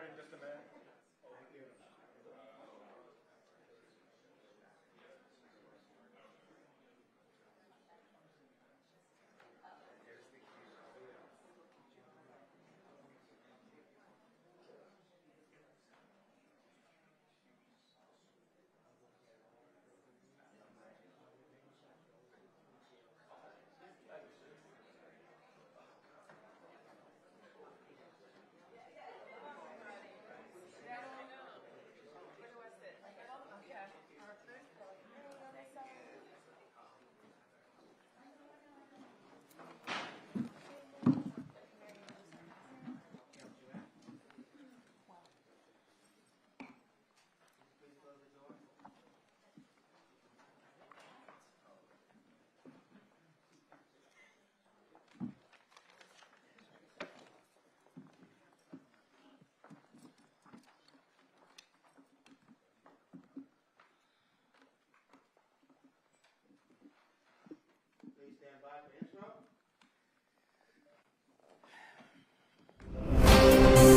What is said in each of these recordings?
start in just a minute.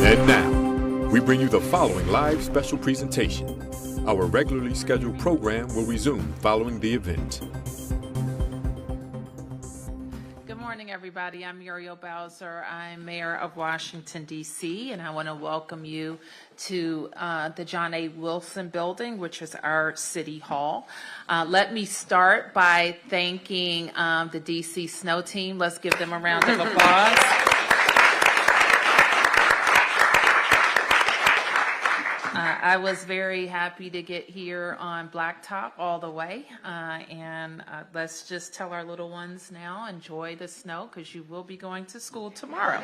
And now, we bring you the following live special presentation. Our regularly scheduled program will resume following the event. Good morning, everybody. I'm Muriel Bowser. I'm Mayor of Washington, D.C., and I want to welcome you to the John A. Wilson Building, which is our City Hall. Let me start by thanking the D.C. Snow Team. Let's give them a round of applause. I was very happy to get here on Blacktop all the way, and let's just tell our little ones now, enjoy the snow, because you will be going to school tomorrow.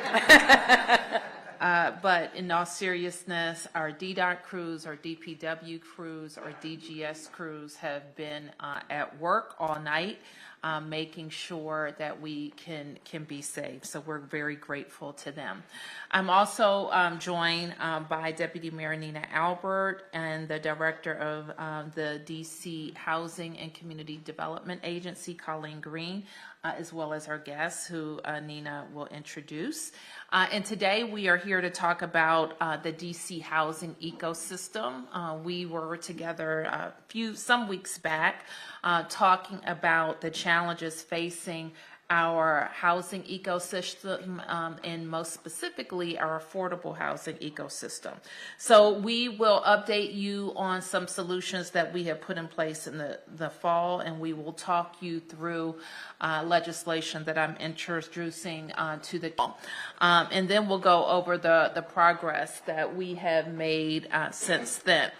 But in all seriousness, our DDOT crews, our DPW crews, our DGS crews have been at work all night, making sure that we can be safe. So we're very grateful to them. I'm also joined by Deputy Mayor Nina Albert and the Director of the DC Housing and Community Development Agency, Colleen Green, as well as our guests who Nina will introduce. And today we are here to talk about the DC housing ecosystem. We were together some weeks back talking about the challenges facing our housing ecosystem, and most specifically our affordable housing ecosystem. So we will update you on some solutions that we have put in place in the fall, and we will talk you through legislation that I'm introducing to the and then we'll go over the progress that we have made since then.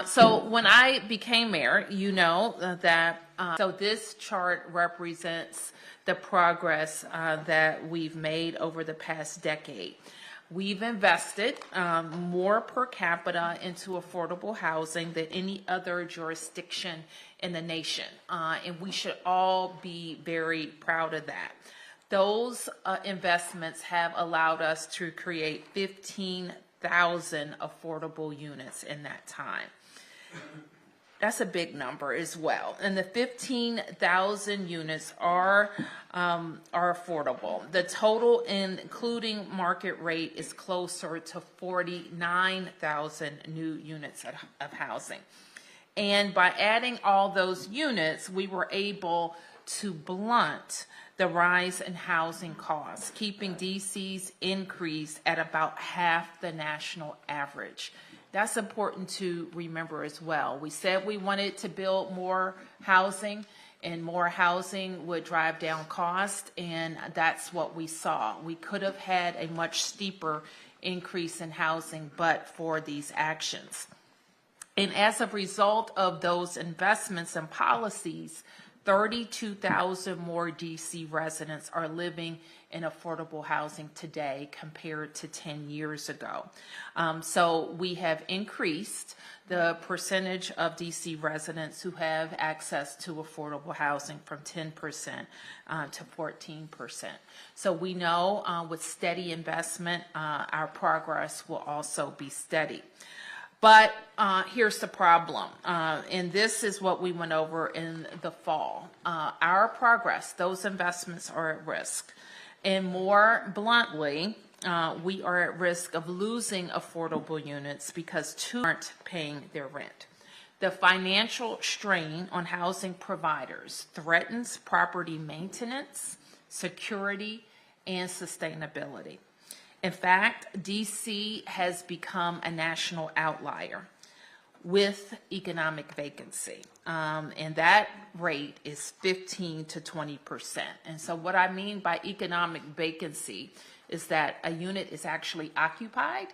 So when I became mayor, you know that, so this chart represents the progress that we've made over the past decade. We've invested more per capita into affordable housing than any other jurisdiction in the nation, and we should all be very proud of that. Those investments have allowed us to create 15,000 affordable units in that time. That's a big number as well. And the 15,000 units are affordable. The total, including market rate, is closer to 49,000 new units of housing. And by adding all those units, we were able to blunt the rise in housing costs, keeping DC's increase at about half the national average. That's important to remember as well. We said we wanted to build more housing, and more housing would drive down cost, and that's what we saw. We could have had a much steeper increase in housing but for these actions. And as a result of those investments and policies, 32,000 more DC residents are living in affordable housing today compared to 10 years ago. So we have increased the percentage of DC residents who have access to affordable housing from 10% to 14%. So we know with steady investment, our progress will also be steady. But here's the problem, and this is what we went over in the fall. Our progress, those investments are at risk. And more bluntly, we are at risk of losing affordable units because two aren't paying their rent. The financial strain on housing providers threatens property maintenance, security, and sustainability. In fact, DC has become a national outlier with economic vacancy, and that rate is 15 to 20%. And so what I mean by economic vacancy is that a unit is actually occupied,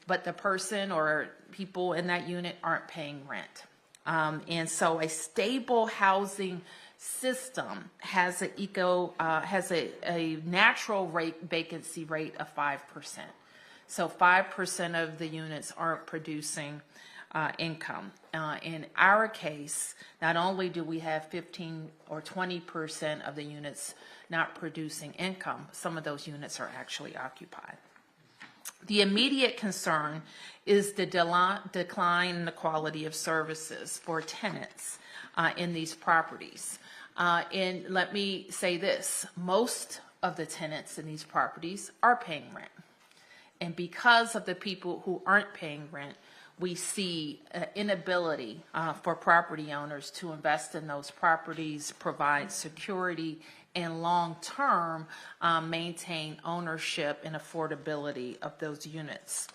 but the person or people in that unit aren't paying rent. And so a stable housing system has a natural vacancy rate of 5%. So 5% of the units aren't producing income. In our case, not only do we have 15 or 20% of the units not producing income, some of those units are actually occupied. The immediate concern is the decline in the quality of services for tenants in these properties. And let me say this, most of the tenants in these properties are paying rent. And because of the people who aren't paying rent, we see inability for property owners to invest in those properties, provide security, and long-term maintain ownership and affordability of those units.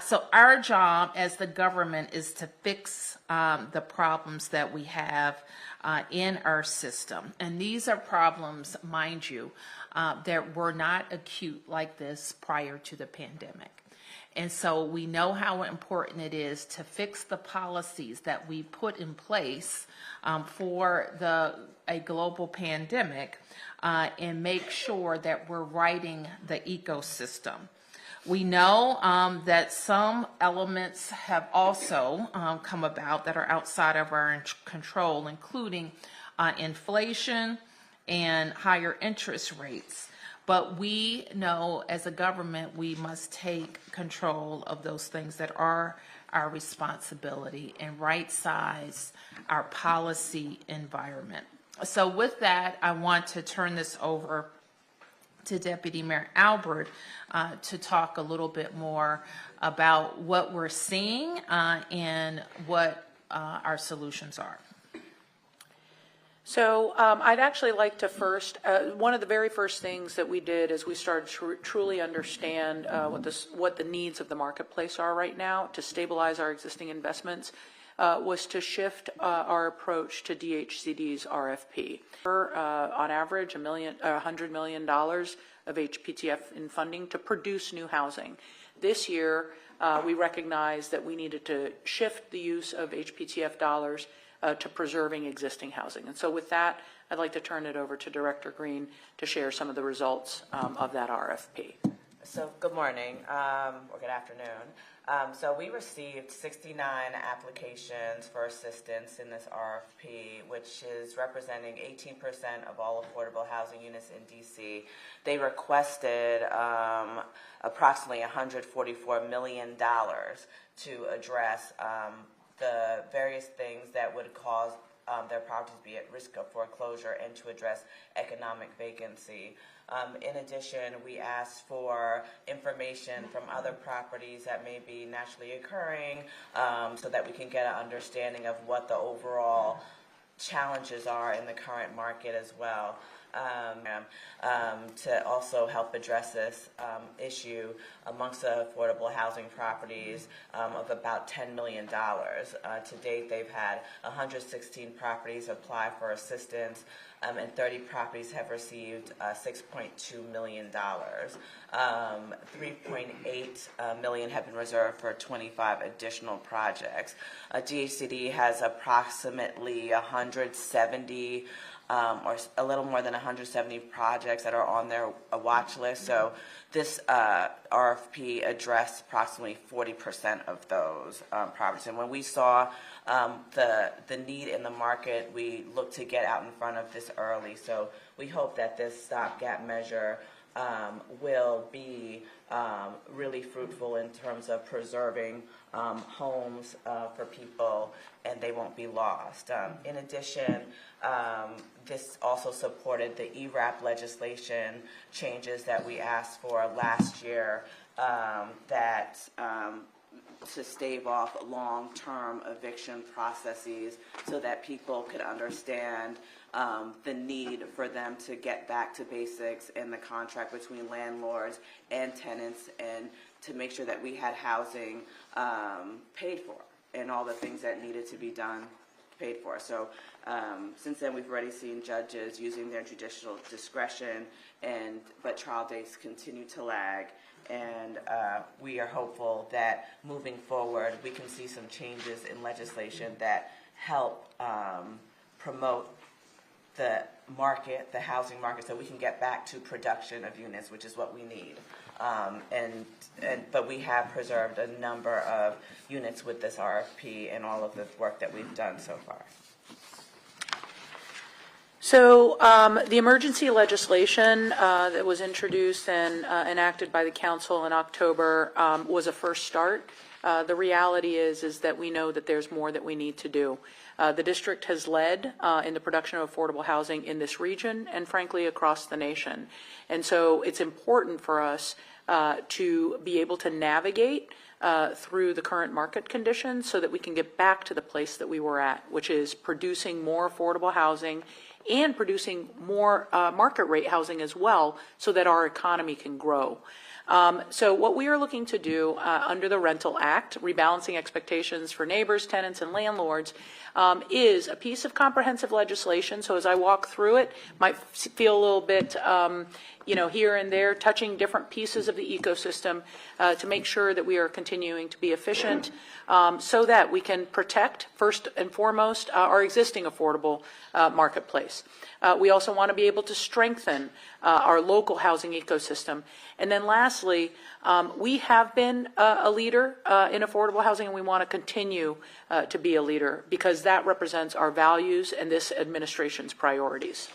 So our job as the government is to fix the problems that we have in our system. And these are problems, mind you, that were not acute like this prior to the pandemic. And so we know how important it is to fix the policies that we put in place for a global pandemic and make sure that we're righting the ecosystem. We know that some elements have also come about that are outside of our control, including inflation and higher interest rates. But we know as a government, we must take control of those things that are our responsibility and right-size our policy environment. So with that, I want to turn this over to Deputy Mayor Albert to talk a little bit more about what we're seeing and what our solutions are. So I'd actually like to first, one of the very first things that we did is we started to truly understand what the needs of the marketplace are right now to stabilize our existing investments, was to shift our approach to DHCD's RFP. On average, $100 million of HPTF in funding to produce new housing. This year, we recognized that we needed to shift the use of HPTF dollars to preserving existing housing. And so with that, I'd like to turn it over to Director Green to share some of the results of that RFP. So good morning, or good afternoon. So we received 69 applications for assistance in this RFP, which is representing 18% of all affordable housing units in DC. They requested approximately $144 million to address the various things that would cause their properties to be at risk of foreclosure and to address economic vacancy. In addition, we asked for information from other properties that may be naturally occurring so that we can get an understanding of what the overall challenges are in the current market as well. To also help address this issue amongst the affordable housing properties of about $10 million. To date, they've had 116 properties apply for assistance, and 30 properties have received $6.2 million. 3.8 million have been reserved for 25 additional projects. DHCD has approximately 170 or a little more than 170 projects that are on their watch list. So this RFP addressed approximately 40% of those properties. And when we saw the need in the market, we looked to get out in front of this early. So we hope that this stopgap measure will be really fruitful in terms of preserving homes for people, and they won't be lost. In addition, this also supported the ERAP legislation changes that we asked for last year to stave off long-term eviction processes so that people could understand the need for them to get back to basics in the contract between landlords and tenants, and to make sure that we had housing paid for and all the things that needed to be done paid for. So since then, we've already seen judges using their judicial discretion, but trial dates continue to lag. And we are hopeful that moving forward, we can see some changes in legislation that help promote the market, the housing market, so we can get back to production of units, which is what we need. But we have preserved a number of units with this RFP and all of the work that we've done so far. So the emergency legislation that was introduced and enacted by the council in October was a first start. The reality is that we know that there's more that we need to do. The district has led in the production of affordable housing in this region and frankly across the nation. And so it's important for us to be able to navigate through the current market conditions so that we can get back to the place that we were at, which is producing more affordable housing and producing more market rate housing as well so that our economy can grow. So what we are looking to do under the Rental Act, rebalancing expectations for neighbors, tenants, and landlords, is a piece of comprehensive legislation. So as I walk through it, might feel a little bit, here and there, touching different pieces of the ecosystem to make sure that we are continuing to be efficient so that we can protect, first and foremost, our existing affordable marketplace. We also want to be able to strengthen our local housing ecosystem. And then lastly, we have been a leader in affordable housing, and we want to continue to be a leader because that represents our values and this administration's priorities.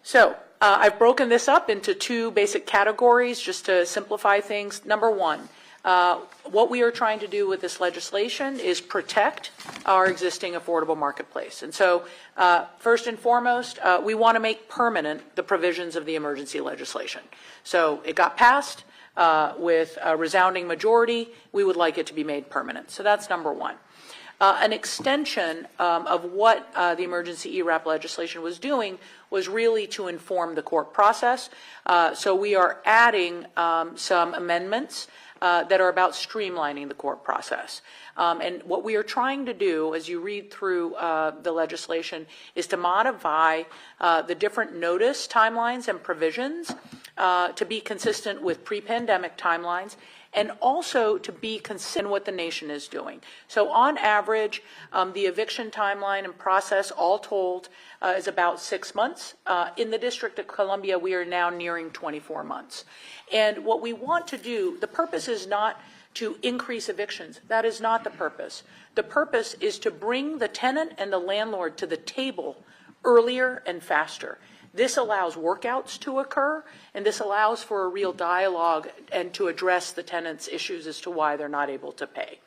So I've broken this up into two basic categories just to simplify things. Number one, what we are trying to do with this legislation is protect our existing affordable marketplace. And so first and foremost, we want to make permanent the provisions of the emergency legislation. So it got passed with a resounding majority. We would like it to be made permanent. So that's number one. An extension of what the emergency ERAP legislation was doing was really to inform the court process. So we are adding some amendments that are about streamlining the court process. And what we are trying to do, as you read through the legislation, is to modify the different notice timelines and provisions to be consistent with pre-pandemic timelines, and also to be consistent with what the nation is doing. So on average, the eviction timeline and process, all told, is about 6 months. In the District of Columbia, we are now nearing 24 months. And what we want to do, the purpose is not to increase evictions. That is not the purpose. The purpose is to bring the tenant and the landlord to the table earlier and faster. This allows workouts to occur, and this allows for a real dialogue and to address the tenant's issues as to why they're not able to pay.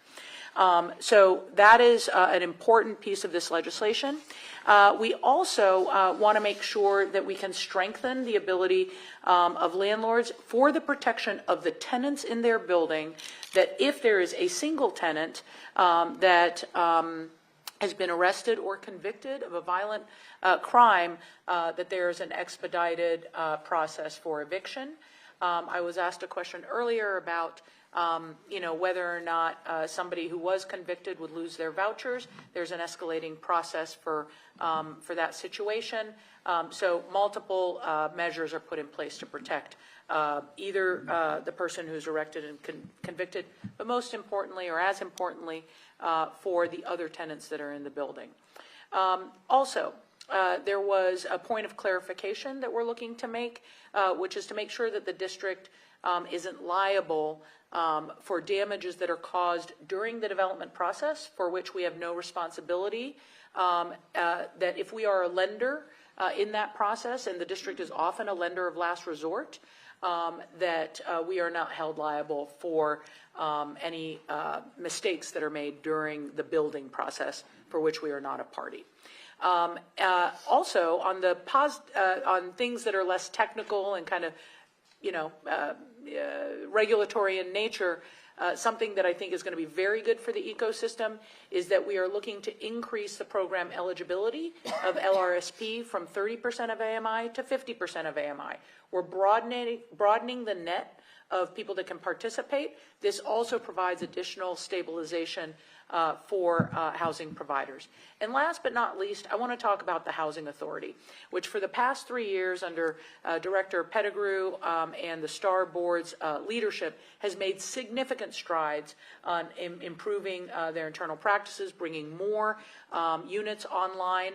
So that is an important piece of this legislation. We also want to make sure that we can strengthen the ability of landlords for the protection of the tenants in their building, that if there is a single tenant that has been arrested or convicted of a violent crime, that there is an expedited process for eviction. I was asked a question earlier about whether or not somebody who was convicted would lose their vouchers. There's an escalating process for that situation. So multiple measures are put in place to protect either the person who's arrested and convicted, but most importantly, or as importantly, for the other tenants that are in the building. Also, there was a point of clarification that we're looking to make, which is to make sure that the district isn't liable for damages that are caused during the development process, for which we have no responsibility. That if we are a lender in that process, and the district is often a lender of last resort, that we are not held liable for any mistakes that are made during the building process, for which we are not a party. Also, on the on things that are less technical and kind of, regulatory in nature, something that I think is going to be very good for the ecosystem is that we are looking to increase the program eligibility of LRSP from 30% of AMI to 50% of AMI. We're broadening the net of people that can participate. This also provides additional stabilization for housing providers. And last but not least, I want to talk about the Housing Authority, which for the past 3 years under Director Pettigrew and the STAR Board's leadership has made significant strides on improving their internal practices, bringing more units online,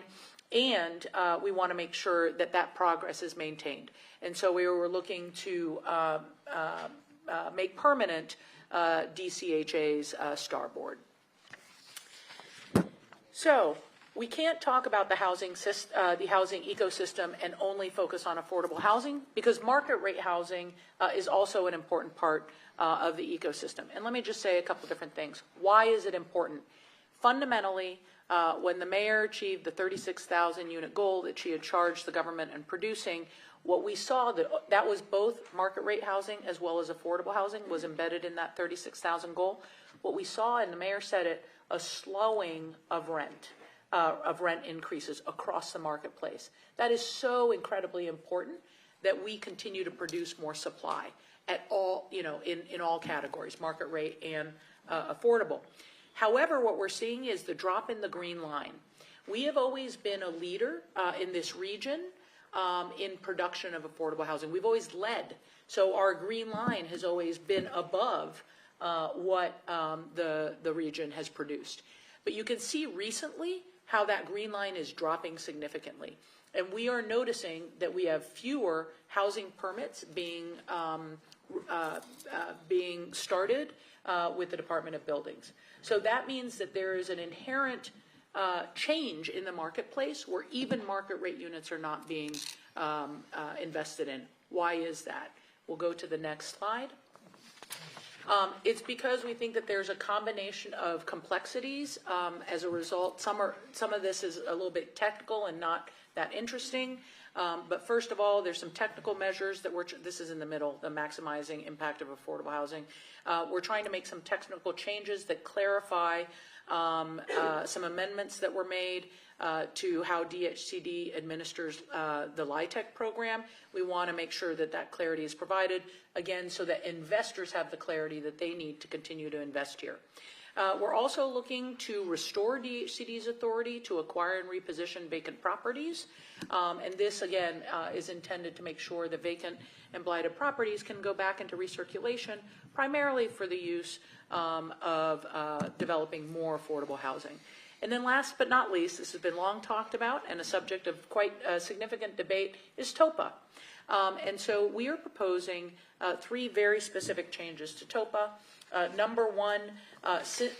and we want to make sure that that progress is maintained. And so we were looking to make permanent DCHA's STAR Board. So we can't talk about the housing ecosystem and only focus on affordable housing, because market rate housing is also an important part of the ecosystem. And let me just say a couple different things. Why is it important? Fundamentally, when the mayor achieved the 36,000 unit goal that she had charged the government in producing, what we saw that was both market rate housing as well as affordable housing was embedded in that 36,000 goal. What we saw, and the mayor said it, a slowing of rent increases across the marketplace. That is so incredibly important that we continue to produce more supply at all, in all categories, market rate and affordable. However, what we're seeing is the drop in the green line. We have always been a leader in this region in production of affordable housing. We've always led. So our green line has always been above what the region has produced. But you can see recently how that green line is dropping significantly. And we are noticing that we have fewer housing permits being started with the Department of Buildings. So that means that there is an inherent change in the marketplace where even market rate units are not being invested in. Why is that? We'll go to the next slide. It's because we think that there's a combination of complexities. As a result, some of this is a little bit technical and not that interesting. But first of all, there's some technical measures that this is in the middle, the maximizing impact of affordable housing. We're trying to make some technical changes that clarify some amendments that were made to how DHCD administers the LIHTC program. We want to make sure that that clarity is provided, again, so that investors have the clarity that they need to continue to invest here. We're also looking to restore DHCD's authority to acquire and reposition vacant properties. And this, again, is intended to make sure that vacant and blighted properties can go back into recirculation, primarily for the use of developing more affordable housing. And then last but not least, this has been long talked about and a subject of quite significant debate, is TOPA. And so we are proposing 3 very specific changes to TOPA. Number one,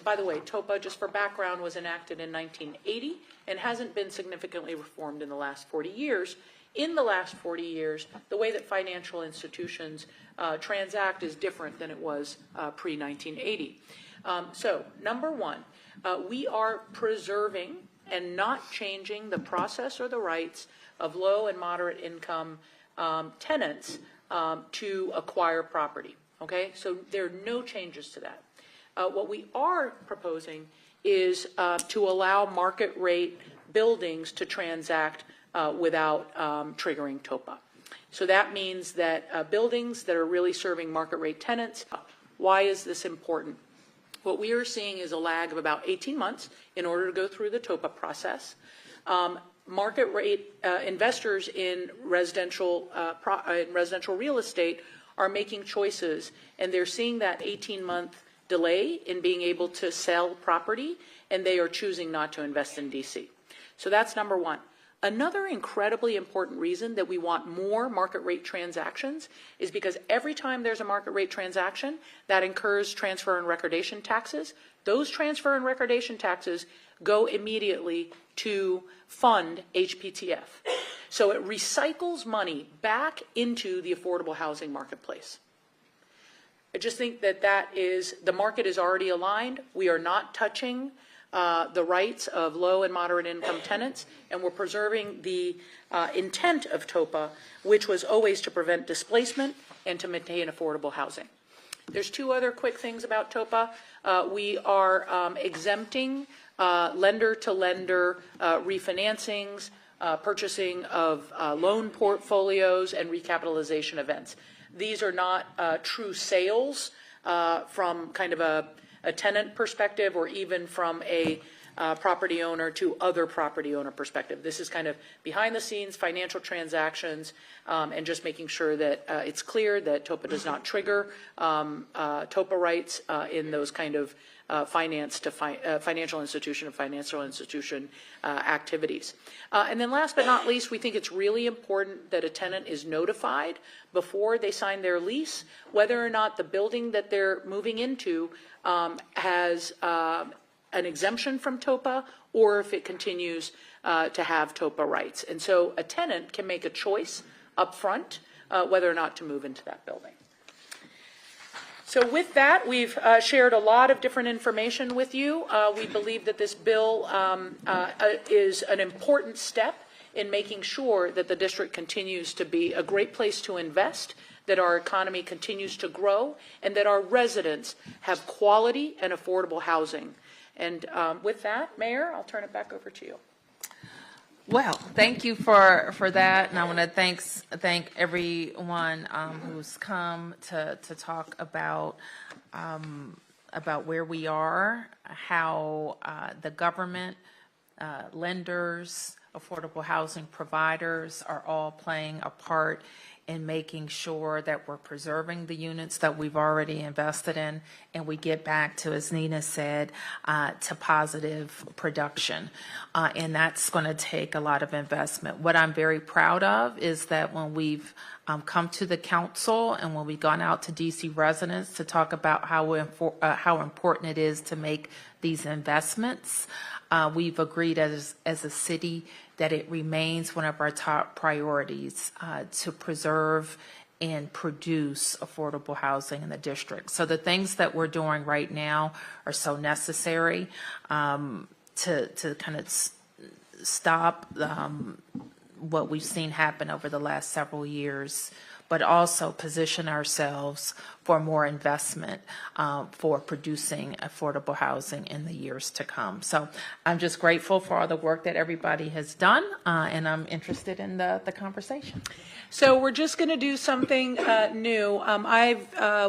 by the way, TOPA, just for background, was enacted in 1980 and hasn't been significantly reformed in the last 40 years. In the last 40 years, the way that financial institutions transact is different than it was pre-1980. So, number one, we are preserving and not changing the process or the rights of low and moderate income tenants to acquire property. Okay, so there are no changes to that. What we are proposing is to allow market rate buildings to transact without triggering TOPA. So that means that buildings that are really serving market rate tenants. Why is this important? What we are seeing is a lag of about 18 months in order to go through the TOPA process. Market rate investors in residential real estate are making choices, and they're seeing that 18-month delay in being able to sell property, and they are choosing not to invest in DC. So that's number one. Another incredibly important reason that we want more market rate transactions is because every time there's a market rate transaction, that incurs transfer and recordation taxes. Those transfer and recordation taxes go immediately to fund HPTF. So it recycles money back into the affordable housing marketplace. I just think that the market is already aligned. We are not touching the rights of low and moderate income tenants, and we're preserving the intent of TOPA, which was always to prevent displacement and to maintain affordable housing. There's two other quick things about TOPA. We are exempting lender-to-lender refinancings, purchasing of loan portfolios, and recapitalization events. These are not true sales from kind of a tenant perspective or even from a property owner to other property owner perspective. This is kind of behind the scenes financial transactions and just making sure that it's clear that TOPA does not trigger TOPA rights in those kind of financial institution and financial institution activities. And then last but not least, we think it's really important that a tenant is notified before they sign their lease whether or not the building that they're moving into has an exemption from TOPA or if it continues to have TOPA rights. And so a tenant can make a choice up front whether or not to move into that building. So with that, we've shared a lot of different information with you. We believe that this bill is an important step in making sure that the district continues to be a great place to invest, that our economy continues to grow, and that our residents have quality and affordable housing. And with that, Mayor, I'll turn it back over to you. Well, thank you for that, and I want to thank everyone who's come to talk about where we are, how the government, lenders, affordable housing providers are all playing a part in making sure that we're preserving the units that we've already invested in, and we get back to, as Nina said, to positive production. And that's going to take a lot of investment. What I'm very proud of is that when we've come to the council and when we've gone out to DC residents to talk about how important it is to make these investments, we've agreed as a city that it remains one of our top priorities to preserve and produce affordable housing in the district. So the things that we're doing right now are so necessary to kind of stop what we've seen happen over the last several years, but also position ourselves for more investment for producing affordable housing in the years to come. So I'm just grateful for all the work that everybody has done, and I'm interested in the conversation. So we're just going to do something new.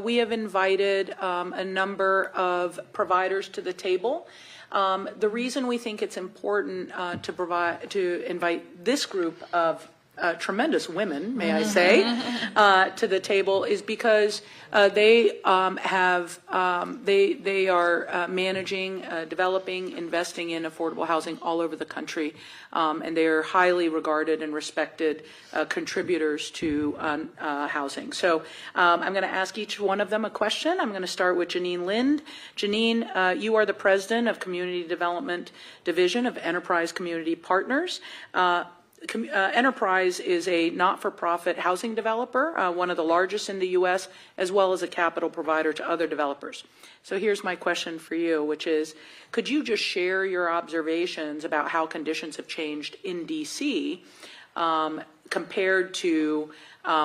We have invited a number of providers to the table. The reason we think it's important to invite this group of tremendous women, may I say, to the table is because they are managing, developing, investing in affordable housing all over the country, and they are highly regarded and respected contributors to housing. So I'm going to ask each one of them a question. I'm going to start with Janine Lind. Janine, you are the president of Community Development Division of Enterprise Community Partners. Enterprise is a not-for-profit housing developer, one of the largest in the U.S., as well as a capital provider to other developers. So here's my question for you, which is, could you just share your observations about how conditions have changed in D.C. Compared to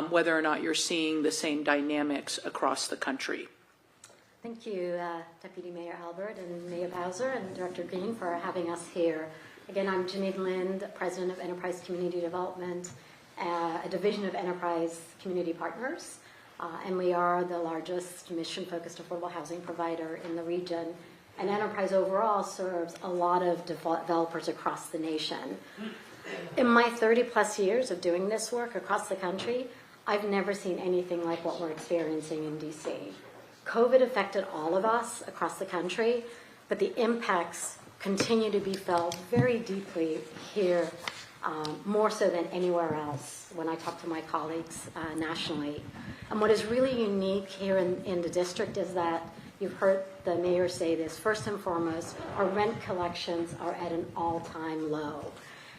whether or not you're seeing the same dynamics across the country? Thank you, Deputy Mayor Albert and Mayor Bowser and Director Green for having us here. Again, I'm Janine Lind, President of Enterprise Community Development, a division of Enterprise Community Partners, and we are the largest mission-focused affordable housing provider in the region. And Enterprise overall serves a lot of developers across the nation. In my 30-plus years of doing this work across the country, I've never seen anything like what we're experiencing in D.C. COVID affected all of us across the country, but the impacts continue to be felt very deeply here, more so than anywhere else when I talk to my colleagues nationally. And what is really unique here in the district is that you've heard the mayor say this, first and foremost, our rent collections are at an all-time low.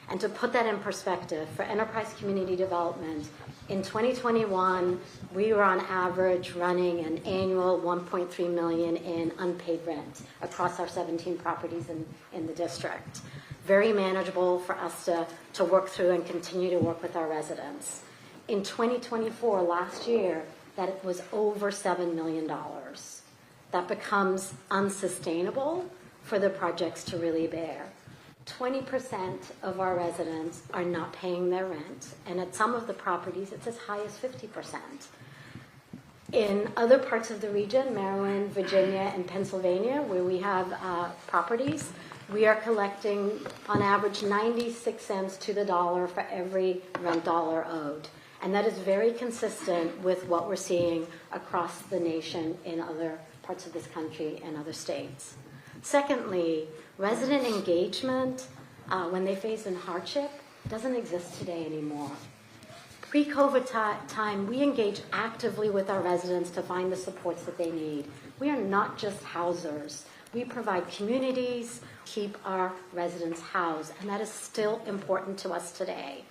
And to put that in perspective, for enterprise community development, in 2021, we were on average running an annual $1.3 million in unpaid rent across our 17 properties in the district. Very manageable for us to work through and continue to work with our residents. In 2024, last year, that was over $7 million. That becomes unsustainable for the projects to really bear. 20% of our residents are not paying their rent, and at some of the properties, it's as high as 50%. In other parts of the region, Maryland, Virginia, and Pennsylvania, where we have properties, we are collecting, on average, 96 cents to the dollar for every rent dollar owed. And that is very consistent with what we're seeing across the nation in other parts of this country and other states. Secondly, resident engagement when they face in hardship doesn't exist today anymore. Pre-COVID time, we engage actively with our residents to find the supports that they need. We are not just housers. We provide communities, keep our residents housed, and that is still important to us today.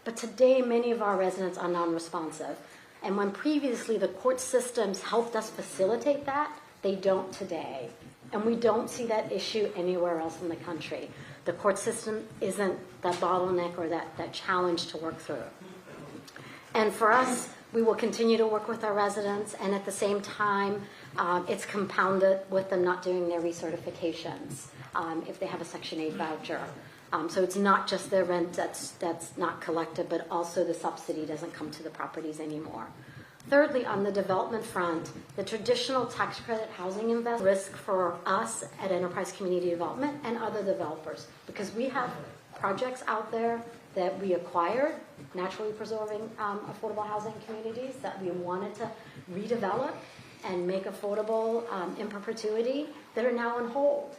But today, many of our residents are non-responsive. And when previously the court systems helped us facilitate that, they don't today. And we don't see that issue anywhere else in the country. The court system isn't that bottleneck or that challenge to work through. And for us, we will continue to work with our residents, and at the same time, it's compounded with them not doing their recertifications if they have a Section 8 voucher. So it's not just their rent that's not collected, but also the subsidy doesn't come to the properties anymore. Thirdly, on the development front, the traditional tax credit housing investment risk for us at Enterprise Community Development and other developers, because we have projects out there that we acquired, naturally preserving affordable housing communities that we wanted to redevelop and make affordable in perpetuity that are now on hold.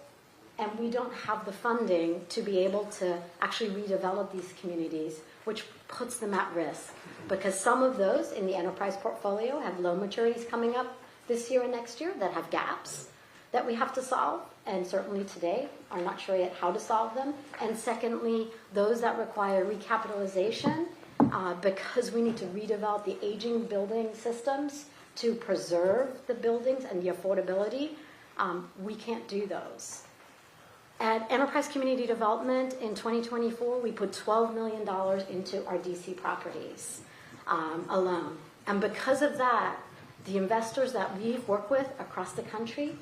And we don't have the funding to be able to actually redevelop these communities, which puts them at risk. Because some of those in the enterprise portfolio have loan maturities coming up this year and next year that have gaps that we have to solve, and certainly today are not sure yet how to solve them. And secondly, those that require recapitalization, because we need to redevelop the aging building systems to preserve the buildings and the affordability, we can't do those. At Enterprise Community Development in 2024, we put $12 million into our DC properties alone. And because of that, the investors that we've worked with across the country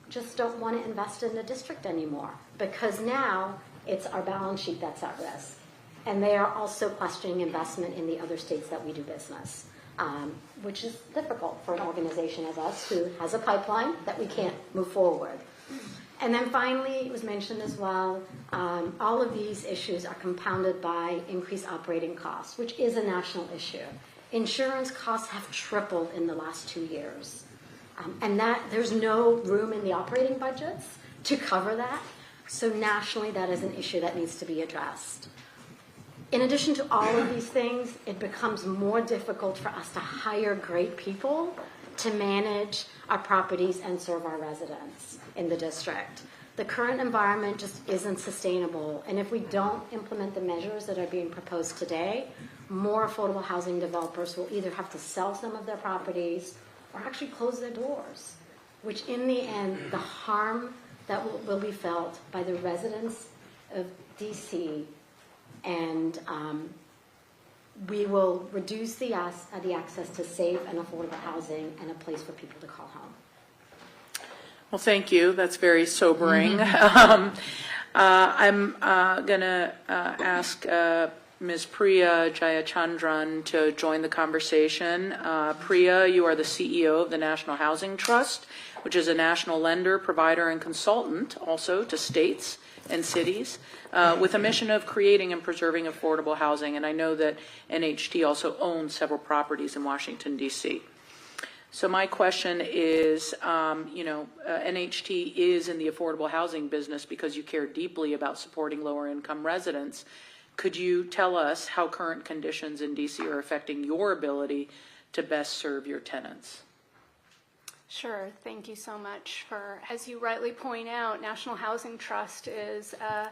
just don't want to invest in the district anymore, because now it's our balance sheet that's at risk. And they are also questioning investment in the other states that we do business, which is difficult for an organization as us who has a pipeline that we can't move forward. And then finally, it was mentioned as well, all of these issues are compounded by increased operating costs, which is a national issue. Insurance costs have tripled in the last 2 years. And that there's no room in the operating budgets to cover that. So nationally, that is an issue that needs to be addressed. In addition to all of these things, it becomes more difficult for us to hire great people to manage our properties and serve our residents in the district. The current environment just isn't sustainable, and if we don't implement the measures that are being proposed today, more affordable housing developers will either have to sell some of their properties or actually close their doors, which in the end, the harm that will be felt by the residents of DC, and we will reduce the access to safe and affordable housing and a place for people to call home. Well, thank you. That's very sobering. I'm going to ask Ms. Priya Jayachandran to join the conversation. Priya, you are the CEO of the National Housing Trust, which is a national lender, provider, and consultant also to states and cities with a mission of creating and preserving affordable housing. And I know that NHT also owns several properties in Washington, D.C. So my question is, NHT is in the affordable housing business because you care deeply about supporting lower income residents. Could you tell us how current conditions in D.C. are affecting your ability to best serve your tenants? Sure. Thank you so much for, as you rightly point out, National Housing Trust is a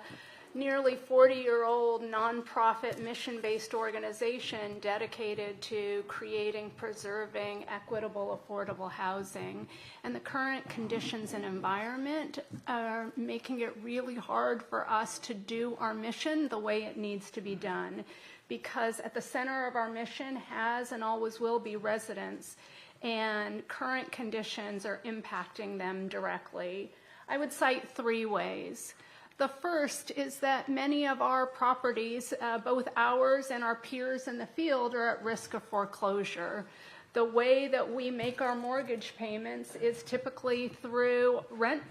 nearly 40-year-old nonprofit mission-based organization dedicated to creating, preserving equitable, affordable housing. And the current conditions and environment are making it really hard for us to do our mission the way it needs to be done, because at the center of our mission has and always will be residents, and current conditions are impacting them directly. I would cite 3 ways. The first is that many of our properties, both ours and our peers in the field, are at risk of foreclosure. The way that we make our mortgage payments is typically through rent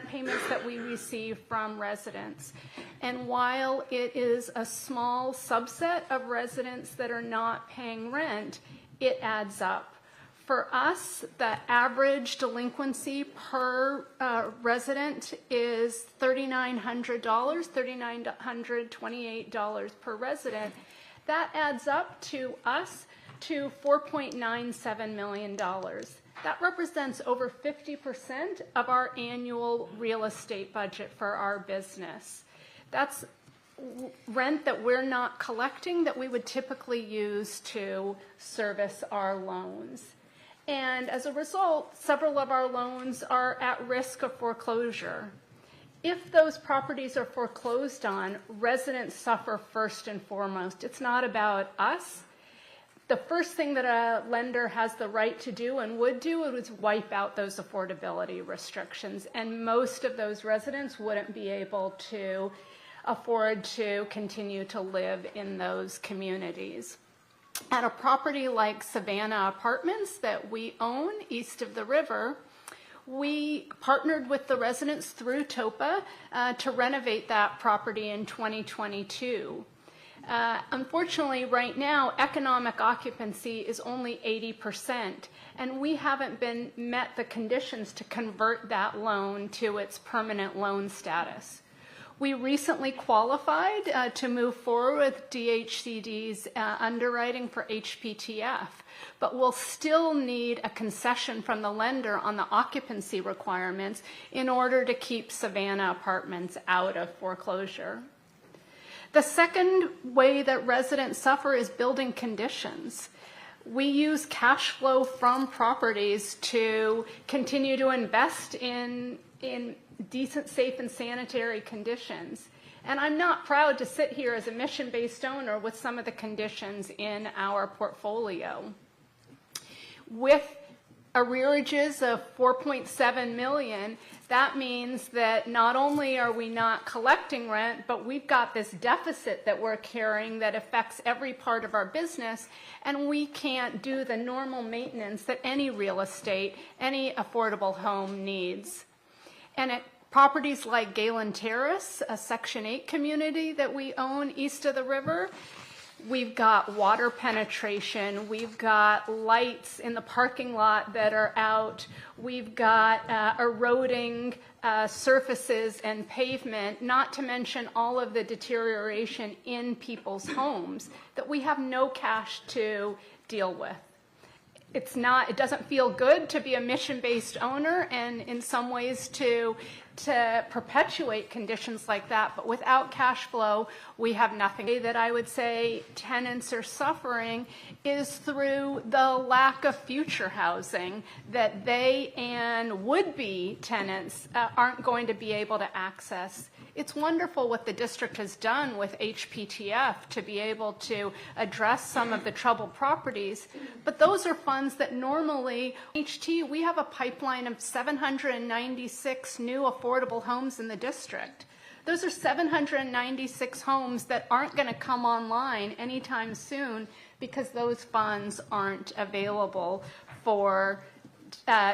payments that we receive from residents. And while it is a small subset of residents that are not paying rent, it adds up. For us, the average delinquency per resident is $3,900, $3,928 per resident. That adds up to us to $4.97 million. That represents over 50% of our annual real estate budget for our business. That's rent that we're not collecting that we would typically use to service our loans. And as a result, several of our loans are at risk of foreclosure. If those properties are foreclosed on, residents suffer first and foremost. It's not about us. The first thing that a lender has the right to do and would do is wipe out those affordability restrictions. And most of those residents wouldn't be able to afford to continue to live in those communities. At a property like Savannah Apartments that we own east of the river, we partnered with the residents through TOPA to renovate that property in 2022. Unfortunately, right now, economic occupancy is only 80%, and we haven't met the conditions to convert that loan to its permanent loan status. We recently qualified to move forward with DHCD's underwriting for HPTF, but we'll still need a concession from the lender on the occupancy requirements in order to keep Savannah Apartments out of foreclosure. The second way that residents suffer is building conditions. We use cash flow from properties to continue to invest in decent, safe, and sanitary conditions. And I'm not proud to sit here as a mission-based owner with some of the conditions in our portfolio. With arrearages of $4.7 million, that means that not only are we not collecting rent, but we've got this deficit that we're carrying that affects every part of our business, and we can't do the normal maintenance that any real estate, any affordable home needs. And at properties like Galen Terrace, a Section 8 community that we own east of the river, we've got water penetration, we've got lights in the parking lot that are out, we've got eroding surfaces and pavement, not to mention all of the deterioration in people's homes that we have no cash to deal with. It doesn't feel good to be a mission-based owner, and in some ways to perpetuate conditions like that, but without cash flow, we have nothing. That I would say tenants are suffering is through the lack of future housing that they and would-be tenants aren't going to be able to access. It's wonderful what the district has done with HPTF to be able to address some of the troubled properties, but those are funds that normally, we have a pipeline of 796 new affordable homes in the district. Those are 796 homes that aren't going to come online anytime soon because those funds aren't available for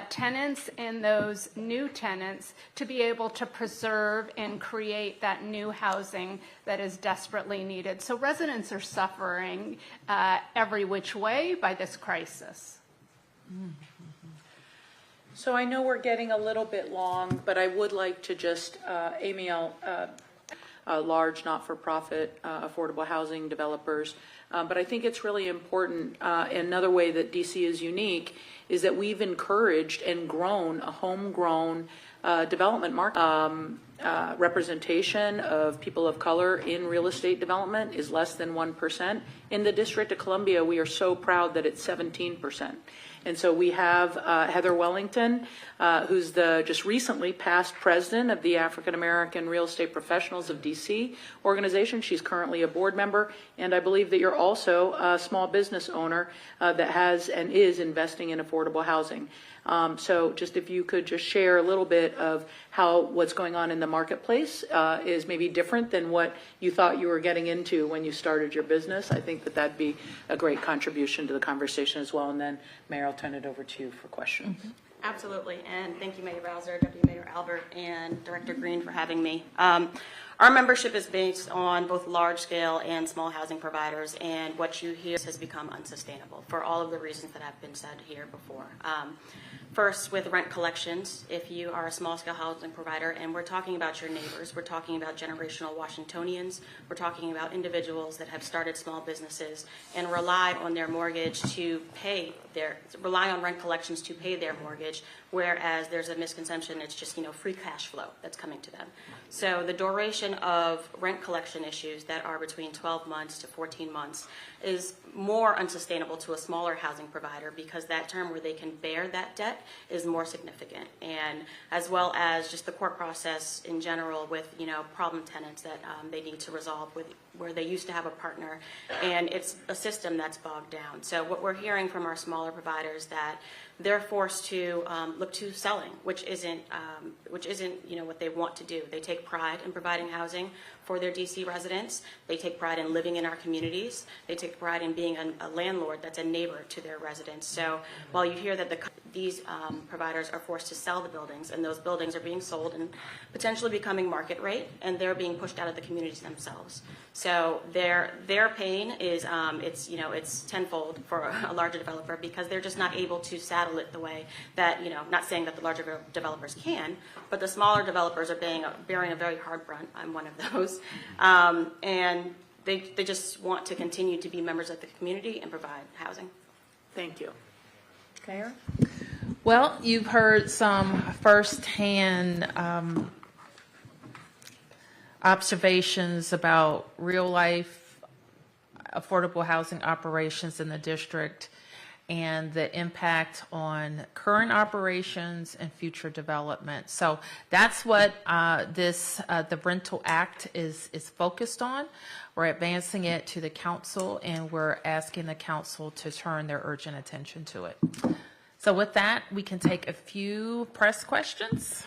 tenants and those new tenants to be able to preserve and create that new housing that is desperately needed. So residents are suffering every which way by this crisis. So I know we're getting a little bit long, but I would like to just, Amiel, large not-for-profit affordable housing developers, but I think it's really important. Another way that DC is unique is that we've encouraged and grown a homegrown development market. Representation of people of color in real estate development is less than 1%. In the District of Columbia, we are so proud that it's 17%. And so we have Heather Wellington, who's the just recently past president of the African American Real Estate Professionals of DC organization. She's currently a board member, and I believe that you're also a small business owner that has and is investing in affordable housing. So just if you could just share a little bit of how what's going on in the marketplace is maybe different than what you thought you were getting into when you started your business. I think that that'd be a great contribution to the conversation as well. And then, Mayor, I'll turn it over to you for questions. Mm-hmm. Absolutely, and thank you, Mayor Bowser, Deputy Mayor Albert, and Director Green for having me. Our membership is based on both large-scale and small housing providers, and what you hear has become unsustainable for all of the reasons that have been said here before. First, with rent collections, if you are a small-scale housing provider, and we're talking about your neighbors, we're talking about generational Washingtonians, we're talking about individuals that have started small businesses and rely on their mortgage to rely on rent collections to pay their mortgage, whereas there's a misconception it's just, free cash flow that's coming to them. So the duration of rent collection issues that are between 12 months to 14 months is more unsustainable to a smaller housing provider, because that term where they can bear that debt is more significant, and as well as just the court process in general with problem tenants that they need to resolve with, where they used to have a partner, and it's a system that's bogged down. So what we're hearing from our smaller providers that they're forced to look to selling, which isn't what they want to do. They take pride in providing housing for their DC residents. They take pride in living in our communities. They take pride in being a landlord that's a neighbor to their residents. So while you hear that these providers are forced to sell the buildings, and those buildings are being sold and potentially becoming market rate, and they're being pushed out of the communities themselves. So their pain is it's tenfold for a larger developer, because they're just not able to saddle it the way that not saying that the larger developers can, but the smaller developers are bearing a very hard brunt. I'm one of those, and they just want to continue to be members of the community and provide housing. Thank you. Mayor? Well, you've heard some firsthand observations about real life affordable housing operations in the district and the impact on current operations and future development. So that's what the Rental Act is focused on. We're advancing it to the council, and we're asking the council to turn their urgent attention to it. So with that, we can take a few press questions.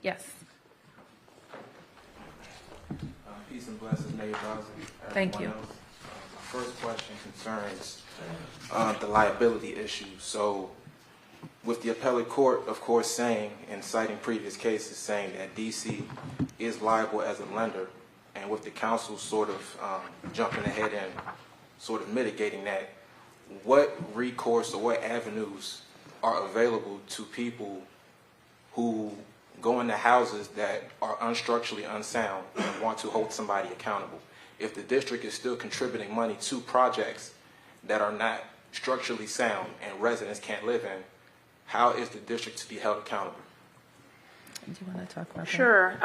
Yes. Peace and blessings, Mayor Bowser. Thank you. My first question concerns the liability issue. So with the appellate court, of course, saying and citing previous cases saying that DC is liable as a lender, and with the council sort of jumping ahead and sort of mitigating that, what recourse or what avenues are available to people who go into houses that are unstructurally unsound and want to hold somebody accountable? If the district is still contributing money to projects that are not structurally sound and residents can't live in, how is the district to be held accountable? Do you want to talk about that? Sure.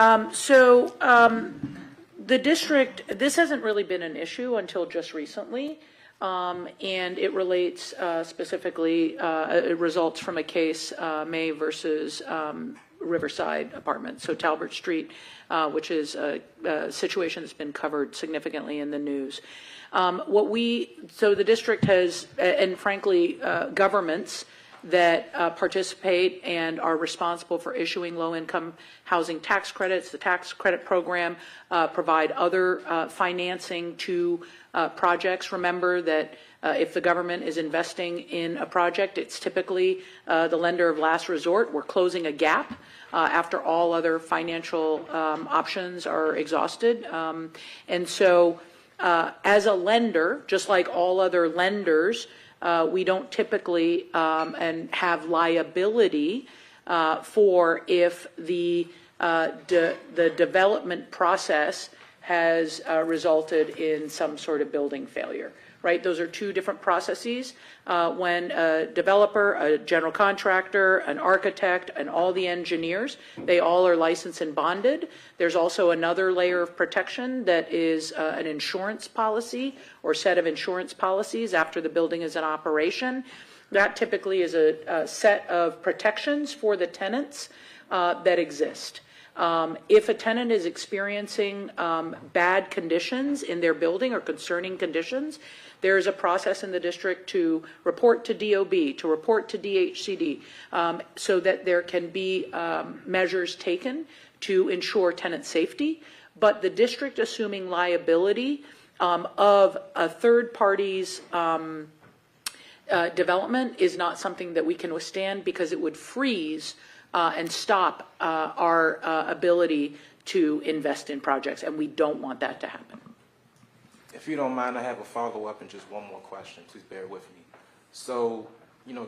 The district, this hasn't really been an issue until just recently, and it relates specifically, it results from a case, May versus Riverside Apartments, so Talbot Street, which is a situation that's been covered significantly in the news. So the district has, and frankly, governments that participate and are responsible for issuing low-income housing tax credits. The tax credit program provide other financing to projects. Remember that if the government is investing in a project, it's typically the lender of last resort. We're closing a gap after all other financial options are exhausted. And so as a lender, just like all other lenders, we don't typically and have liability for if the development process has resulted in some sort of building failure, right? Those are two different processes. When a developer, a general contractor, an architect, and all the engineers, they all are licensed and bonded. There's also another layer of protection that is an insurance policy or set of insurance policies after the building is in operation. That typically is a set of protections for the tenants that exist. If a tenant is experiencing bad conditions in their building or concerning conditions, there is a process in the district to report to DOB, to report to DHCD, so that there can be measures taken to ensure tenant safety. But the district assuming liability of a third party's development is not something that we can withstand, because it would freeze and stop our ability to invest in projects, and we don't want that to happen. If you don't mind, I have a follow-up and just one more question. Please bear with me. So,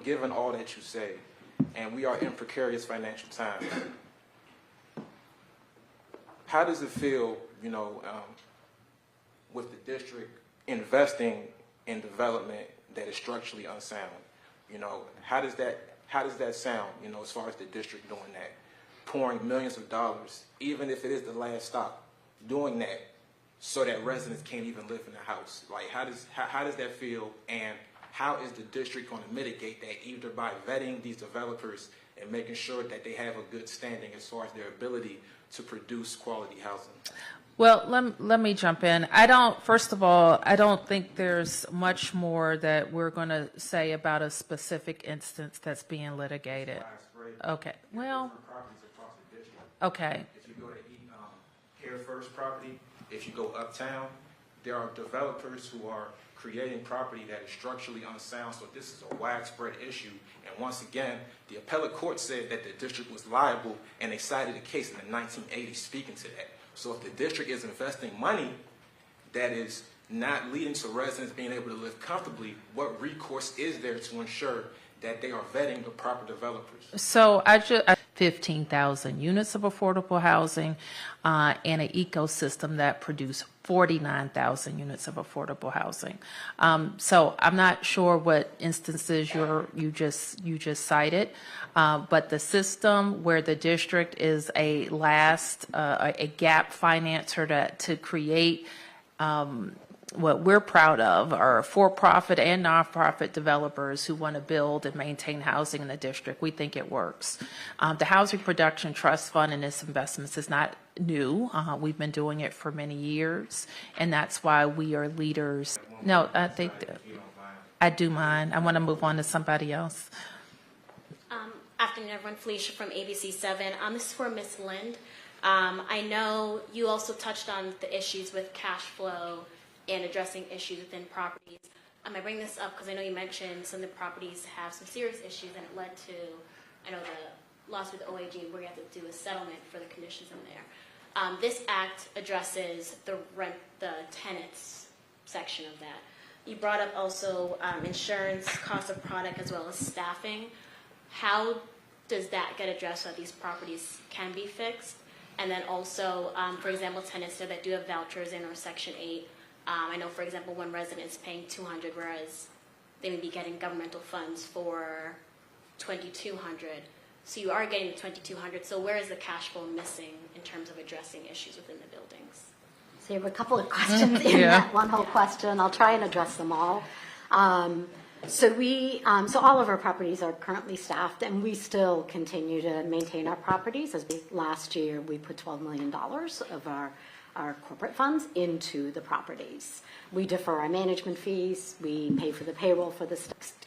given all that you say, and we are in precarious financial times, how does it feel, with the district investing in development that is structurally unsound? How does that sound, as far as the district doing that, pouring millions of dollars, even if it is the last stop, doing that so that residents can't even live in the house? Like, how does that feel, and how is the district going to mitigate that, either by vetting these developers and making sure that they have a good standing as far as their ability to produce quality housing? Well, let me jump in. First of all, I don't think there's much more that we're going to say about a specific instance that's being litigated. Okay. Well, okay. If you go to Care First property, if you go uptown, there are developers who are creating property that is structurally unsound, so this is a widespread issue. And once again, the appellate court said that the district was liable, and they cited a case in the 1980s speaking to that. So if the district is investing money that is not leading to residents being able to live comfortably, what recourse is there to ensure that they are vetting the proper developers? So 15,000 units of affordable housing and an ecosystem that produce 49,000 units of affordable housing. So I'm not sure what instances you just cited, but the system where the district is a gap financer to create what we're proud of are for-profit and nonprofit developers who want to build and maintain housing in the district. We think it works. The Housing Production Trust Fund and its investments is not new. We've been doing it for many years, and that's why we are leaders. No, I think I do mind. I want to move on to somebody else. Afternoon, everyone. Felicia from ABC7. This is for Ms. Lind. I know you also touched on the issues with cash flow and addressing issues within properties. I bring this up because I know you mentioned some of the properties have some serious issues, and it led to, I know, the lawsuit with OAG where you have to do a settlement for the conditions in there. This act addresses the tenants section of that. You brought up also insurance, cost of product, as well as staffing. How does that get addressed so that these properties can be fixed? And then also, for example, tenants that do have vouchers in or Section 8. I know, for example, one resident is paying $200, whereas they may be getting governmental funds for $2,200. So you are getting the $2,200. So where is the cash flow missing in terms of addressing issues within the buildings? So you have a couple of questions in that one whole question. I'll try and address them all. So all of our properties are currently staffed, and we still continue to maintain our properties. Last year, we put $12 million of our corporate funds into the properties. We defer our management fees. We pay for the payroll for the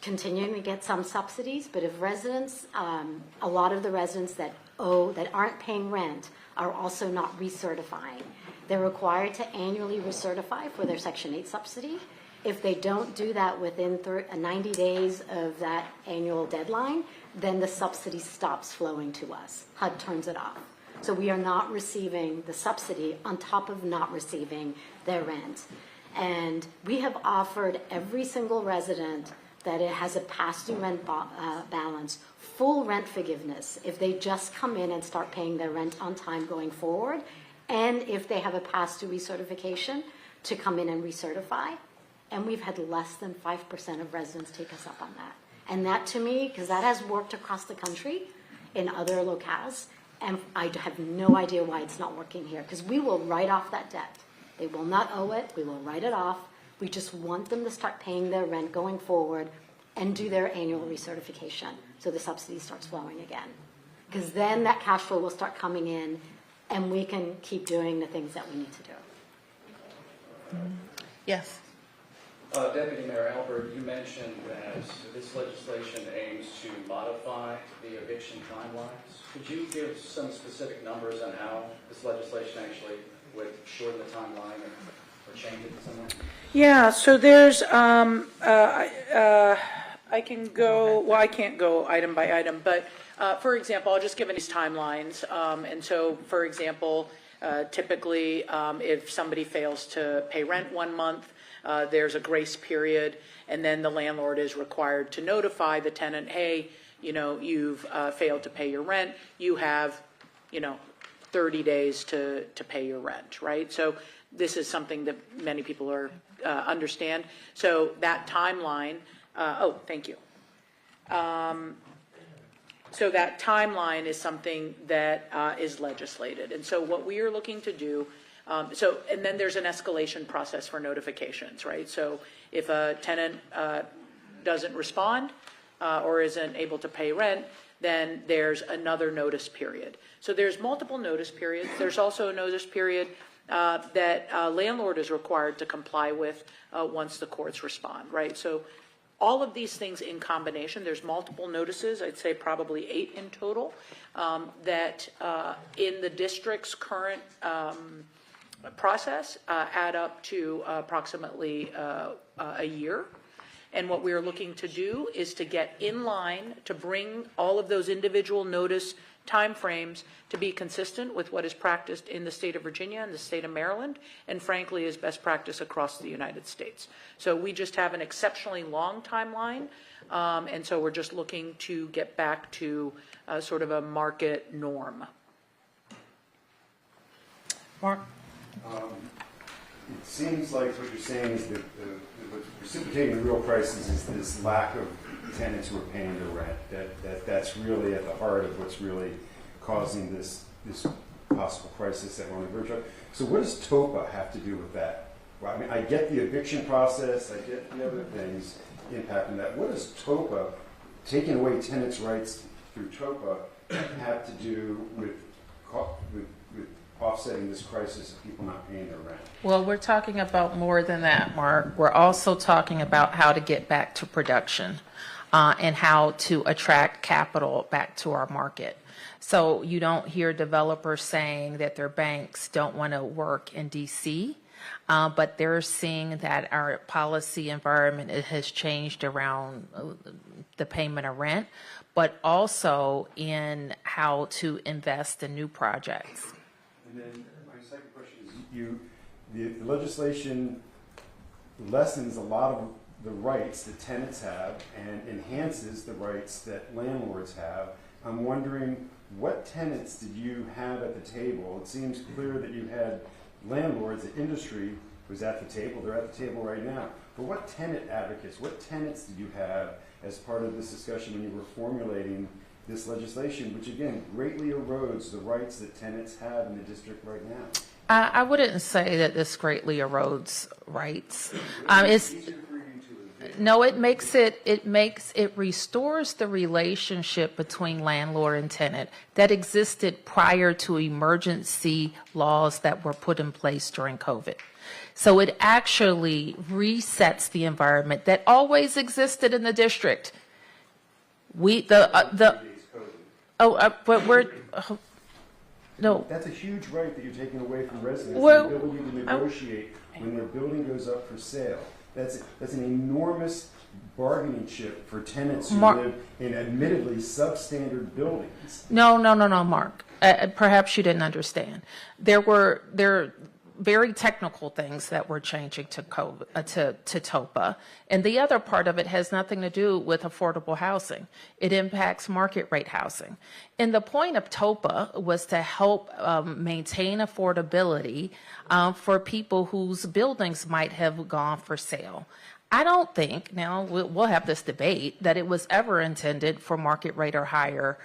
continuing to get some subsidies. But if residents, a lot of the residents that aren't paying rent are also not recertifying. They're required to annually recertify for their Section 8 subsidy. If they don't do that within 90 days of that annual deadline, then the subsidy stops flowing to us. HUD turns it off. So we are not receiving the subsidy on top of not receiving their rent. And we have offered every single resident that it has a past due rent balance full rent forgiveness if they just come in and start paying their rent on time going forward, and if they have a past due recertification, to come in and recertify. and we've had less than 5% of residents take us up on that. And that to me, because that has worked across the country in other locales, and I have no idea why it's not working here, because we will write off that debt. They will not owe it, we will write it off. We just want them to start paying their rent going forward and do their annual recertification so the subsidy starts flowing again. Because then that cash flow will start coming in and we can keep doing the things that we need to do. Yes. Deputy Mayor Albert, you mentioned that this legislation aims to modify the eviction timelines. Could you give some specific numbers on how this legislation actually would shorten the timeline or change it in some way? Yeah, so there's, I can go, well, I can't go item by item, but for example, I'll just give these timelines. And so, for example, typically, if somebody fails to pay rent 1 month, there's a grace period, and then the landlord is required to notify the tenant, hey, you've failed to pay your rent. You have, 30 days to pay your rent, right? So this is something that many people are understand. So that timeline, thank you. So that timeline is something that is legislated. And so what we are looking to do, and then there's an escalation process for notifications, right? So if a tenant doesn't respond or isn't able to pay rent, then there's another notice period. So there's multiple notice periods. There's also a notice period that landlord is required to comply with once the courts respond, right? So all of these things in combination, there's multiple notices, I'd say probably 8 in total, that in the district's current process add up to approximately a year. And what we are looking to do is to get in line to bring all of those individual notice timeframes to be consistent with what is practiced in the state of Virginia and the state of Maryland, and frankly is best practice across the United States. So we just have an exceptionally long timeline, and so we're just looking to get back to sort of a market norm. Mark? It seems like what you're saying is that what's precipitating the real crisis is this lack of tenants who are paying their rent. That's really at the heart of what's really causing this possible crisis that we're on the verge of. So what does TOPA have to do with that? Well, I mean, I get the eviction process, I get the other things impacting that. What does TOPA, taking away tenants' rights through TOPA, have to do with offsetting this crisis of people not paying their rent? Well, we're talking about more than that, Mark. We're also talking about how to get back to production and how to attract capital back to our market. So you don't hear developers saying that their banks don't want to work in D.C., but they're seeing that our policy environment has changed around the payment of rent, but also in how to invest in new projects. And then my second question is, the legislation lessens a lot of the rights that tenants have and enhances the rights that landlords have. I'm wondering, what tenants did you have at the table? It seems clear that you had landlords, the industry was at the table. They're at the table right now. But what tenant advocates, what tenants did you have as part of this discussion when you were formulating this legislation, which again greatly erodes the rights that tenants have in the district right now? I wouldn't say that this greatly erodes rights. No, it restores the relationship between landlord and tenant that existed prior to emergency laws that were put in place during COVID. So it actually resets the environment that always existed in the district. No. That's a huge right that you're taking away from residents, the ability to negotiate when their building goes up for sale. That's an enormous bargaining chip for tenants who live in admittedly substandard buildings. No, Mark. Perhaps you didn't understand. very technical things that we're changing to TOPA. And the other part of it has nothing to do with affordable housing. It impacts market rate housing. And the point of TOPA was to help maintain affordability for people whose buildings might have gone for sale. I don't think, now we'll have this debate, that it was ever intended for market rate or higher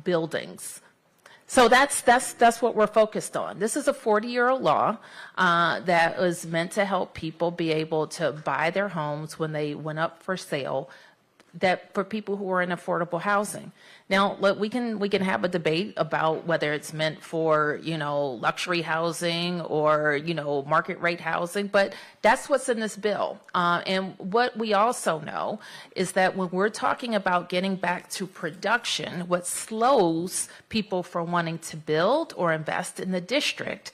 buildings. So that's what we're focused on. This is a 40-year-old law that was meant to help people be able to buy their homes when they went up for sale, that for people who are in affordable housing. Now, look, we can have a debate about whether it's meant for, luxury housing or, market rate housing, but that's what's in this bill. And what we also know is that when we're talking about getting back to production, what slows people from wanting to build or invest in the district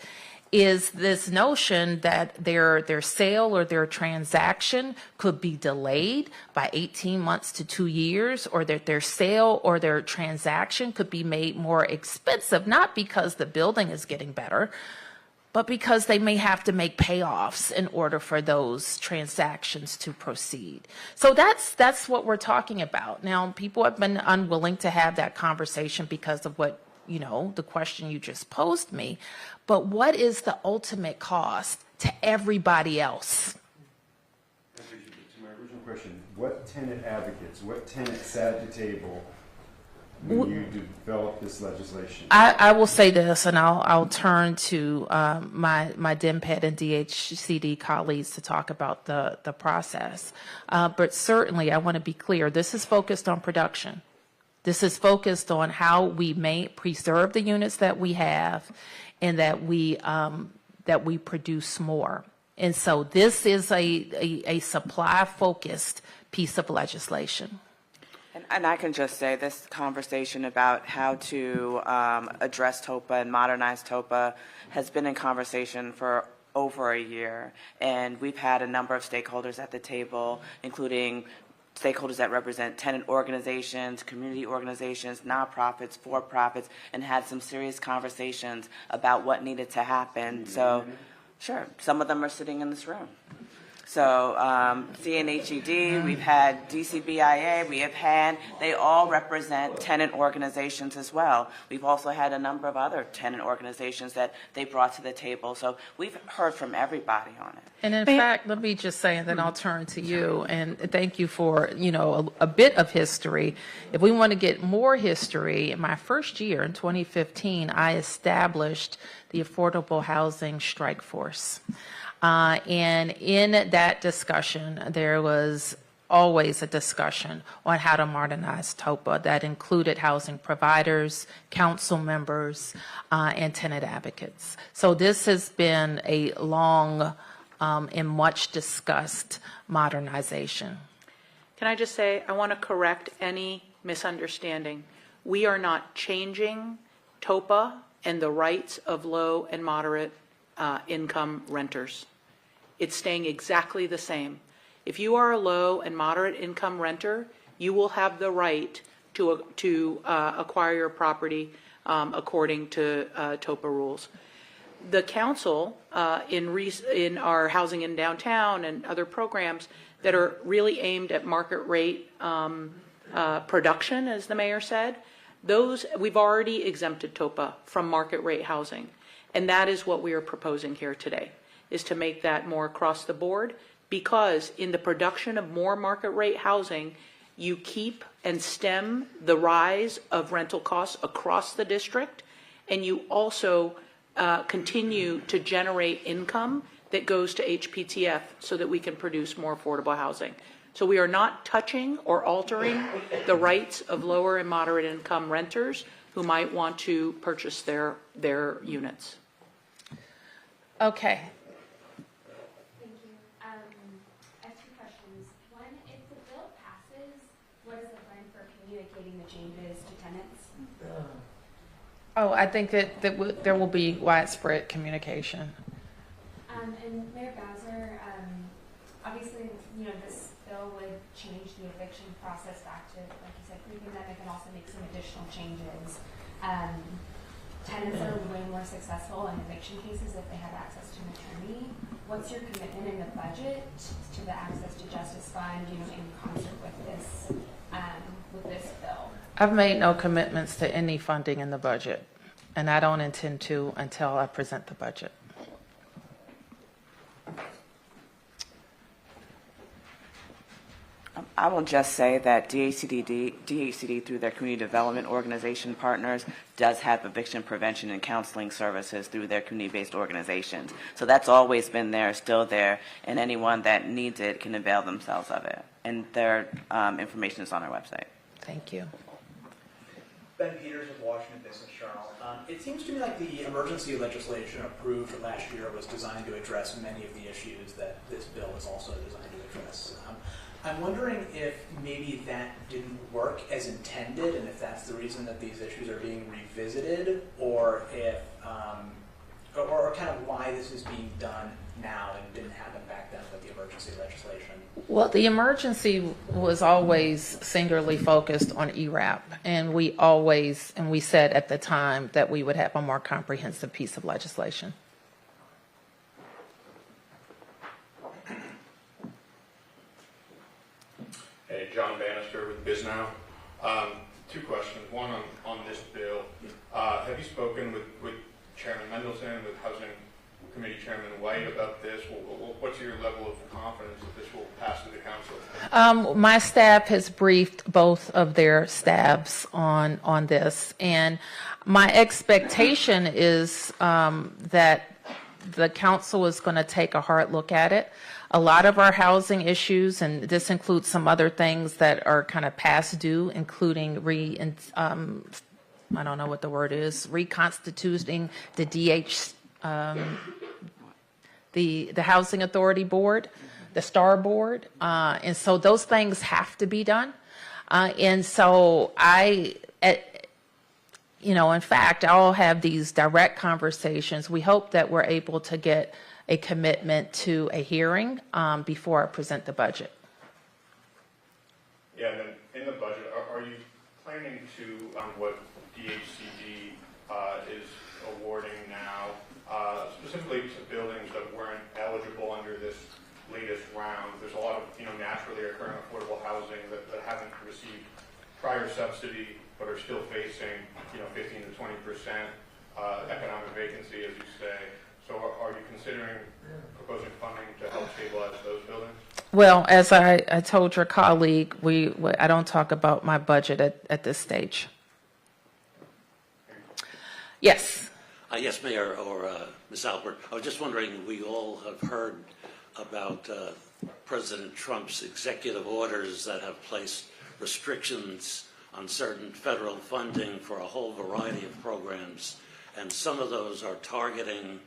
is this notion that their sale or their transaction could be delayed by 18 months to 2 years, or that their sale or their transaction could be made more expensive, not because the building is getting better, but because they may have to make payoffs in order for those transactions to proceed. So that's what we're talking about. Now, people have been unwilling to have that conversation because of what, the question you just posed me. But what is the ultimate cost to everybody else? To my original question, what tenant advocates, what tenants sat at the table when you developed this legislation? I will say this, and I'll turn to my DMPED and DHCD colleagues to talk about the process. But certainly, I want to be clear, this is focused on production. This is focused on how we may preserve the units that we have, and that we produce more. And so this is a supply-focused piece of legislation. And I can just say this conversation about how to address TOPA and modernize TOPA has been in conversation for over a year. And we've had a number of stakeholders at the table, including stakeholders that represent tenant organizations, community organizations, nonprofits, for-profits, and had some serious conversations about what needed to happen. So, sure, some of them are sitting in this room. So CNHED, we've had DCBIA, they all represent tenant organizations as well. We've also had a number of other tenant organizations that they brought to the table. So we've heard from everybody on it. And in fact, let me just say, and then I'll turn to you, and thank you for, a bit of history. If we want to get more history, in my first year in 2015, I established the Affordable Housing Strike Force. And in that discussion, there was always a discussion on how to modernize TOPA that included housing providers, council members, and tenant advocates. So this has been a long and much discussed modernization. Can I just say, I want to correct any misunderstanding. We are not changing TOPA and the rights of low and moderate income renters. It's staying exactly the same. If you are a low and moderate income renter, you will have the right to acquire your property according to TOPA rules. The council in our housing in downtown and other programs that are really aimed at market rate production, as the mayor said, those we've already exempted TOPA from market rate housing. And that is what we are proposing here today, is to make that more across the board, because in the production of more market rate housing, you keep and stem the rise of rental costs across the district, and you also continue to generate income that goes to HPTF so that we can produce more affordable housing. So we are not touching or altering the rights of lower and moderate income renters who might want to purchase their units. Okay. Thank you. I have two questions. One, if the bill passes, what is the plan for communicating the changes to tenants? Oh, I think that there will be widespread communication. And Mayor Bowser, obviously, this bill would change the eviction process back to, like you said, pre-pandemic, and also make some additional changes tenants are way more successful in eviction cases if they have access to an attorney. What's your commitment in the budget to the Access to Justice Fund, in concert with this bill? I've made no commitments to any funding in the budget, and I don't intend to until I present the budget. I will just say that DHCD through their community development organization partners does have eviction prevention and counseling services through their community-based organizations. So that's always been there, still there, and anyone that needs it can avail themselves of it. And their information is on our website. Thank you. Ben Peters with Washington Business Journal. It seems to me like the emergency legislation approved last year was designed to address many of the issues that this bill is also designed to address. I'm wondering if maybe that didn't work as intended, and if that's the reason that these issues are being revisited, or if, or kind of why this is being done now and didn't happen back then with the emergency legislation. Well, the emergency was always singularly focused on ERAP, and we said at the time that we would have a more comprehensive piece of legislation. Hey, John Bannister with BizNow. Two questions. One on this bill. Have you spoken with Chairman Mendelson, with Housing Committee Chairman White about this? What's your level of confidence that this will pass through the council? My staff has briefed both of their staffs on this, and my expectation is that the council is going to take a hard look at it. A lot of our housing issues, and this includes some other things that are kind of past due, including I don't know what the word is, reconstituting the the Housing Authority Board, the STAR Board, and so those things have to be done. And so in fact, I'll have these direct conversations. We hope that we're able to get a commitment to a hearing before I present the budget. Yeah, and then in the budget, are you planning to, what DHCD is awarding now, specifically to buildings that weren't eligible under this latest round? There's a lot of, naturally occurring affordable housing that haven't received prior subsidy, but are still facing, 15 to 20% economic vacancy, as you say. So are you considering proposing funding to help stabilize those buildings? Well, as I told your colleague, I don't talk about my budget at this stage. Yes. Yes, Mayor or Ms. Albert. I was just wondering, we all have heard about President Trump's executive orders that have placed restrictions on certain federal funding for a whole variety of programs, and some of those are targeting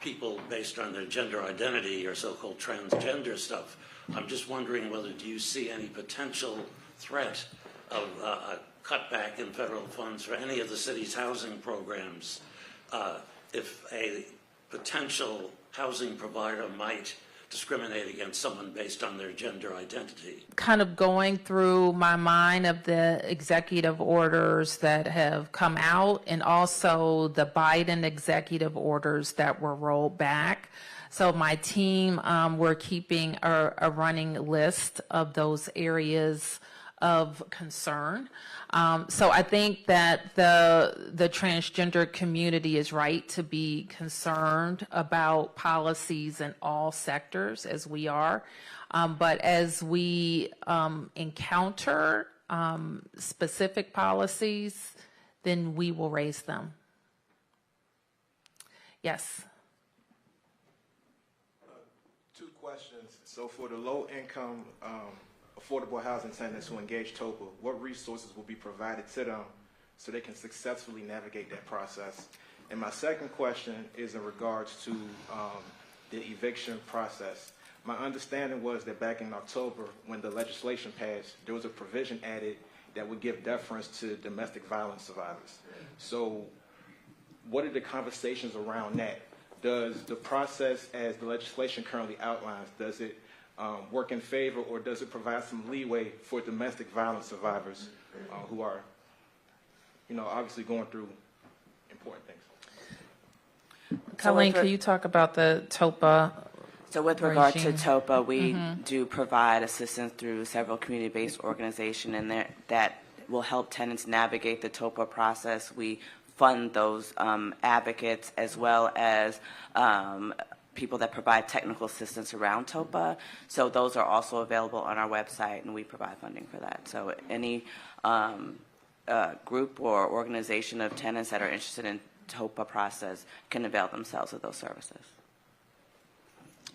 people based on their gender identity or so-called transgender stuff. I'm just wondering whether do you see any potential threat of a cutback in federal funds for any of the city's housing programs if a potential housing provider might discriminate against someone based on their gender identity? Kind of going through my mind of the executive orders that have come out, and also the Biden executive orders that were rolled back. So my team, we're keeping a running list of those areas of concern. So I think that the transgender community is right to be concerned about policies in all sectors, as we are. But as we encounter specific policies, then we will raise them. Yes. Two questions. So for the low-income affordable housing tenants who engage TOPA, what resources will be provided to them so they can successfully navigate that process? And my second question is in regards to the eviction process. My understanding was that back in October, when the legislation passed, there was a provision added that would give deference to domestic violence survivors. So what are the conversations around that? Does the process, as the legislation currently outlines, does it work in favor, or does it provide some leeway for domestic violence survivors who are, obviously going through important things. Colleen, can you talk about the TOPA? So with regard to regime? TOPA, we do provide assistance through several community-based organizations, and that will help tenants navigate the TOPA process. We fund those advocates as well as people that provide technical assistance around TOPA. So those are also available on our website, and we provide funding for that. So any group or organization of tenants that are interested in TOPA process can avail themselves of those services.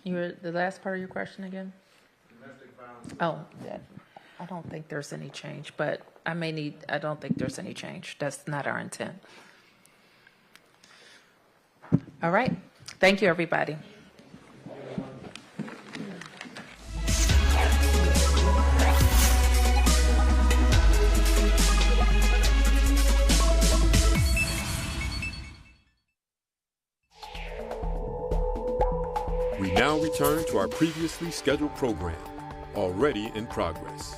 The last part of your question again? Oh, yeah. I don't think there's any change, but I don't think there's any change. That's not our intent. All right. Thank you, everybody. We now return to our previously scheduled program, already in progress.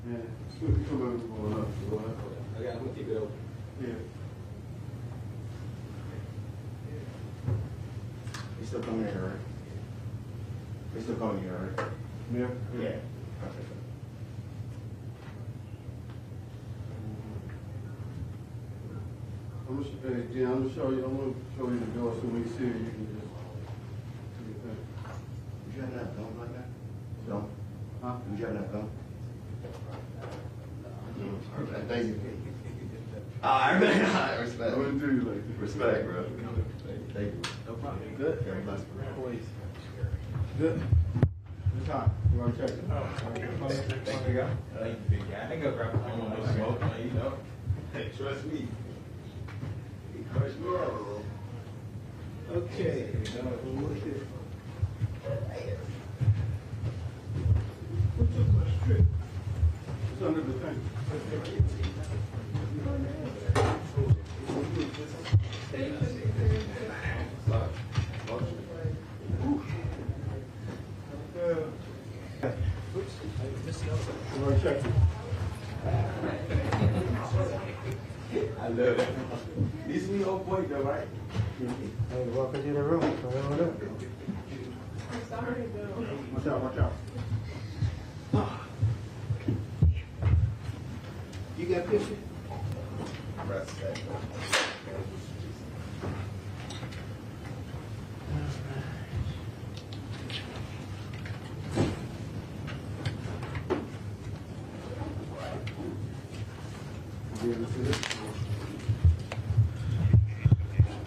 Yeah, come on, going up. I got to keep it open. Yeah. You still coming here, right? You still coming here, right? Yeah. Yeah. Okay. I'm gonna show you. I'm gonna show you the door so when you see it, you can just do your thing. You have that gum like that? No. Huh? You have that gum? Thank you. I respect. I wouldn't do you like this. Respect, bro. Thank you. No problem. Good. Very nice. Good. Good time. You want to check it? Thank you. Thank you, big guy. I go grab a little smoke, you know. Hey, trust me. Trust me. Okay. It's under the thing. I love it. This is me old boy though, right? Hey, welcome to the room. What up? Sorry, Bill. Watch out, watch out. You got a picture?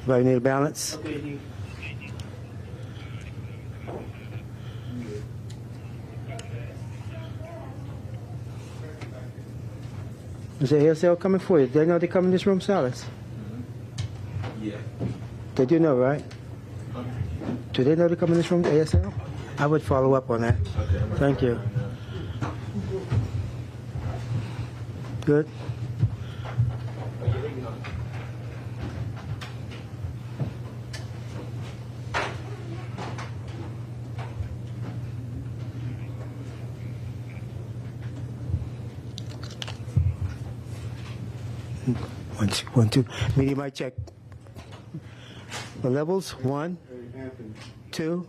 Everybody need a balance? Okay, Is the ASL coming for you? They know they come in this room, Silas? Yeah. They do know, right? Do they know they come in this room, ASL? I would follow up on that. Okay. Thank you. Good. One, two. Media mic check. The levels: 1, 2,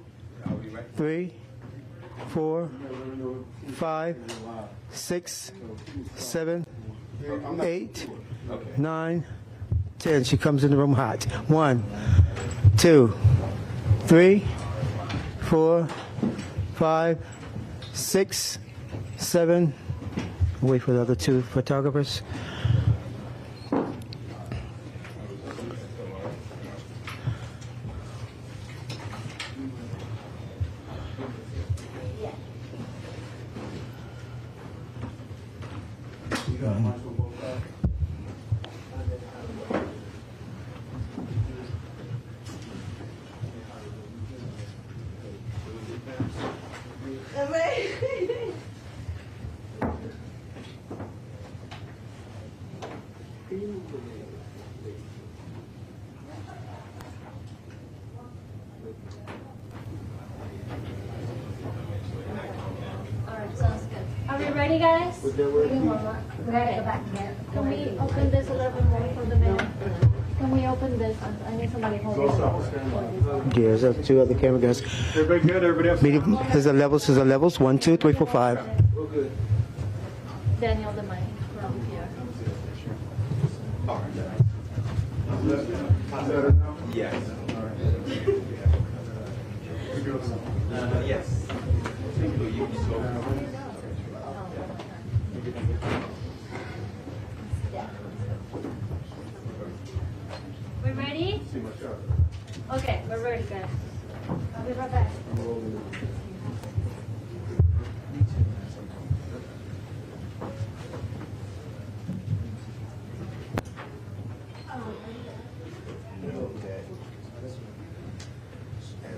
3, 4, 5, 6, 7, 8, 9, 10. She comes in the room hot. 1, 2, 3, 4, 5, 6, 7. Wait for the other 2 photographers. Sounds good. Are we ready, guys? We gotta go back here. Can we open this a little bit more for the minute? Can we open this? I need somebody holding it. Yeah, there's two other camera guys. Everybody good? Everybody else? Here's the levels. Here's the levels. 1, 2, 3, 4, 5. Daniel, the mic from here. Yes. Yes. We ready? Okay, we're ready, guys. I'll be right back.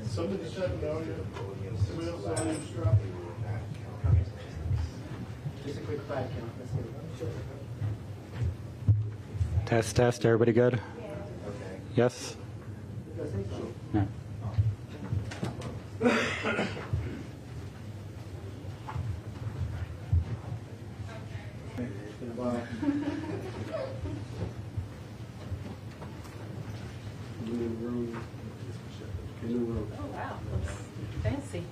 Somebody shut down here. Somebody else on the strap. Just a quick 5 count. Test. Everybody good? Yes? No. Oh, wow. Looks fancy.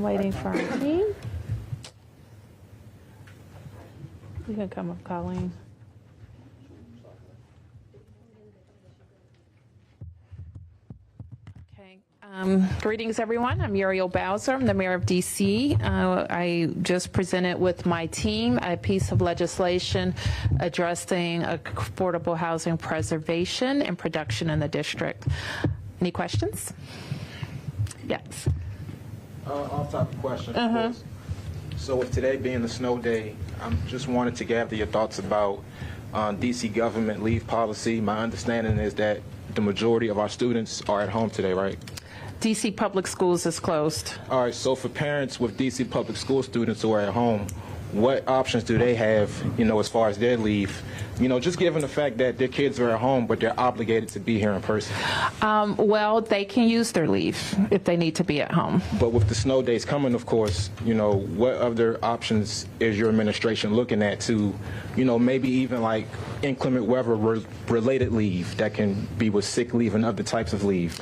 Waiting for our team. You can come up, Colleen. Okay. Greetings, everyone. I'm Muriel Bowser. I'm the mayor of DC. I just presented with my team a piece of legislation addressing affordable housing preservation and production in the district. Any questions? Yes. Off-topic question, of course. So with today being the snow day, I just wanted to gather your thoughts about DC government leave policy. My understanding is that the majority of our students are at home today, right? DC Public Schools is closed. All right, so for parents with DC public school students who are at home, what options do they have, as far as their leave? Just given the fact that their kids are at home, but they're obligated to be here in person. Well, they can use their leave if they need to be at home. But with the snow days coming, of course, what other options is your administration looking at to, maybe even like inclement weather related leave that can be with sick leave and other types of leave,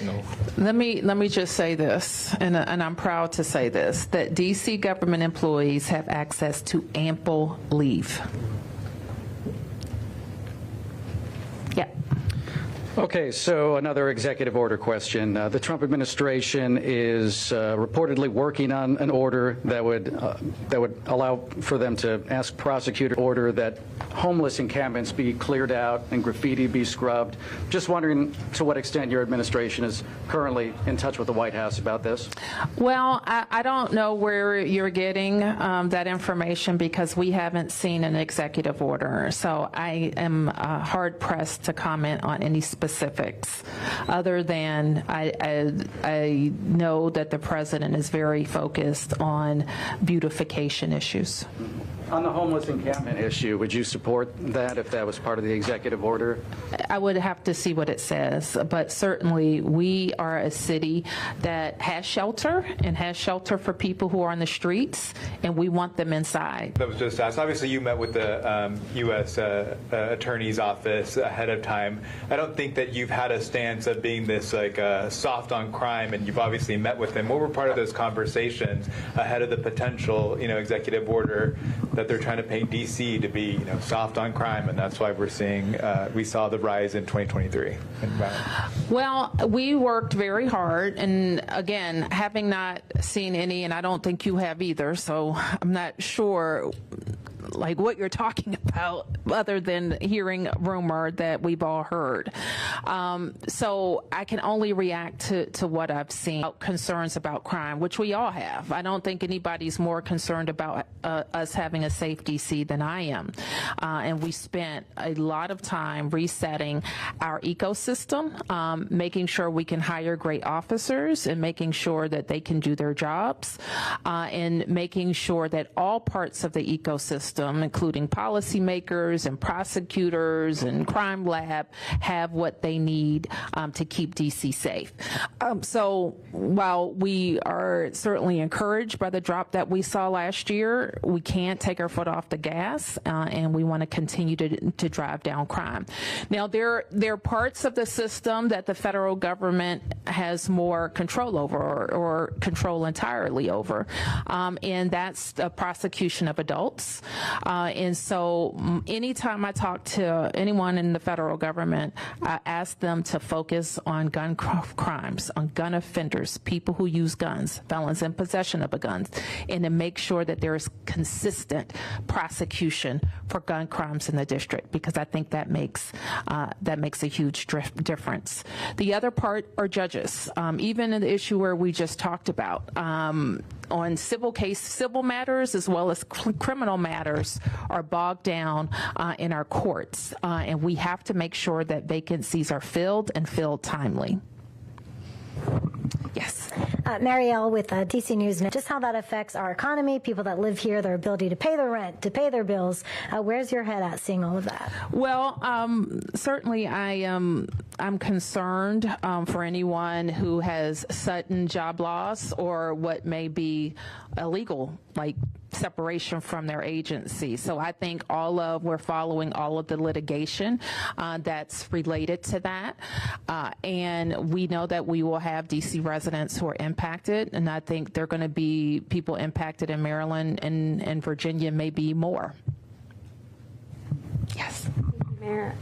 Let me just say this, and I'm proud to say this, that DC government employees have access to ample leave. Yeah. Okay, so another executive order question. The Trump administration is reportedly working on an order that would allow for them to ask prosecutors to order that homeless encampments be cleared out and graffiti be scrubbed. Just wondering to what extent your administration is currently in touch with the White House about this. Well, I don't know where you're getting that information because we haven't seen an executive order. So I am hard pressed to comment on any specifics other than I know that the president is very focused on beautification issues. On the homeless encampment issue, would you support that if that was part of the executive order? I would have to see what it says, but certainly we are a city that has shelter and has shelter for people who are on the streets, and we want them inside. That was just asked. Obviously, you met with the U.S. Attorney's Office ahead of time. I don't think that you've had a stance of being this soft on crime, and you've obviously met with them. What were part of those conversations ahead of the potential, executive order that they're trying to paint D.C. to be, soft on crime, and that's why we're seeing we saw the rise in 2023. Well, we worked very hard, and again, having not seen any, and I don't think you have either, so I'm not sure. like what you're talking about, other than hearing a rumor that we've all heard. So I can only react to what I've seen. Concerns about crime, which we all have. I don't think anybody's more concerned about us having a safe DC than I am. And we spent a lot of time resetting our ecosystem, making sure we can hire great officers and making sure that they can do their jobs, and making sure that all parts of the ecosystem, including policymakers and prosecutors and crime lab, have what they need to keep DC safe. So while we are certainly encouraged by the drop that we saw last year, we can't take our foot off the gas, and we want to continue to drive down crime. Now, there are parts of the system that the federal government has more control over, or control entirely over, and that's the prosecution of adults. And so anytime I talk to anyone in the federal government, I ask them to focus on gun crimes, on gun offenders, people who use guns, felons in possession of a gun, and to make sure that there is consistent prosecution for gun crimes in the district, because I think that makes a huge difference. The other part are judges. Even in the issue where we just talked about, on civil matters as well as criminal matters are bogged down in our courts, and we have to make sure that vacancies are filled and filled timely. Yes. Muriel with DC News. Just how that affects our economy, people that live here, their ability to pay their rent, to pay their bills. Where's your head at seeing all of that? Well, certainly I'm concerned for anyone who has sudden job loss or what may be illegal, like separation from their agency. So I think we're following all of the litigation that's related to that. And we know that we will have DC residents who are impacted, and I think there are going to be people impacted in Maryland and Virginia, maybe more. Yes. Mayor,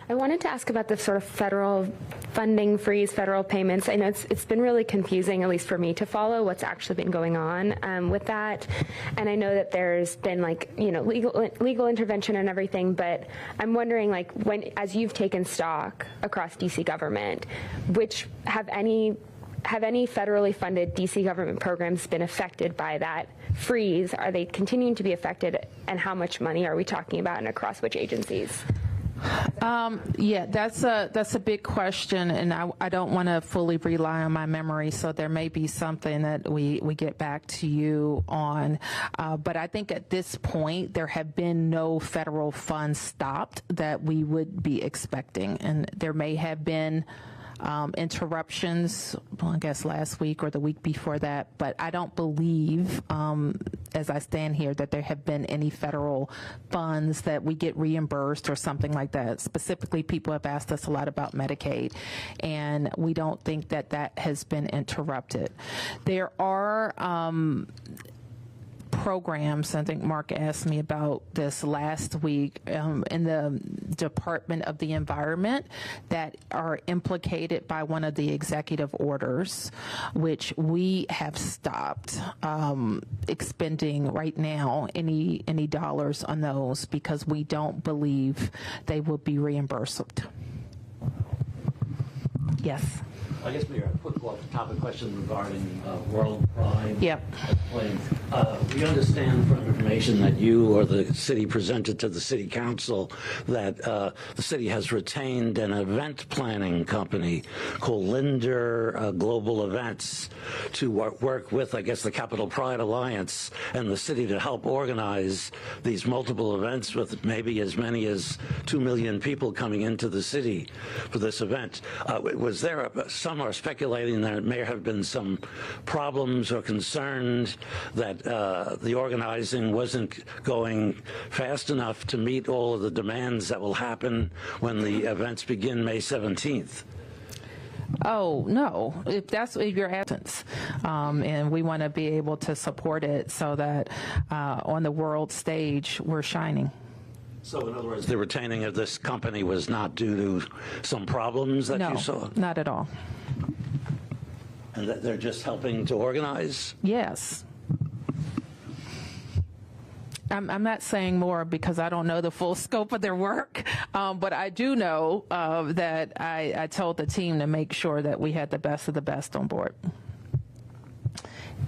I wanted to ask about the sort of federal funding freeze, federal payments. I know it's been really confusing, at least for me, to follow what's actually been going on with that. And I know that there's been legal intervention and everything, but I'm wondering, as you've taken stock across DC government, have any federally funded DC government programs been affected by that freeze? Are they continuing to be affected, and how much money are we talking about, and across which agencies? Yeah, that's a big question, and I don't want to fully rely on my memory, so there may be something that we get back to you on. But I think at this point, there have been no federal funds stopped that we would be expecting, and there may have been interruptions, I guess last week or the week before that, but I don't believe, as I stand here, that there have been any federal funds that we get reimbursed or something like that. Specifically, people have asked us a lot about Medicaid, and we don't think that has been interrupted. There are programs, I think Mark asked me about this last week, in the Department of the Environment that are implicated by one of the executive orders, which we have stopped expending right now any dollars on those, because we don't believe they will be reimbursed. Yes. I guess, Mayor, a quick off-topic question regarding world crime. Yep. We understand from information that you or the city presented to the city council that the city has retained an event planning company called Linder Global Events to work with, I guess, the Capital Pride Alliance and the city to help organize these multiple events with maybe as many as 2 million people coming into the city for this event. Was there some are speculating there may have been some problems or concerns that the organizing wasn't going fast enough to meet all of the demands that will happen when the events begin May 17th? Oh, no, if that's your essence. And we want to be able to support it so that on the world stage, we're shining. So in other words, the retaining of this company was not due to some problems that you saw? No, not at all. And that they're just helping to organize? Yes. I'm not saying more because I don't know the full scope of their work, but I do know that I told the team to make sure that we had the best of the best on board.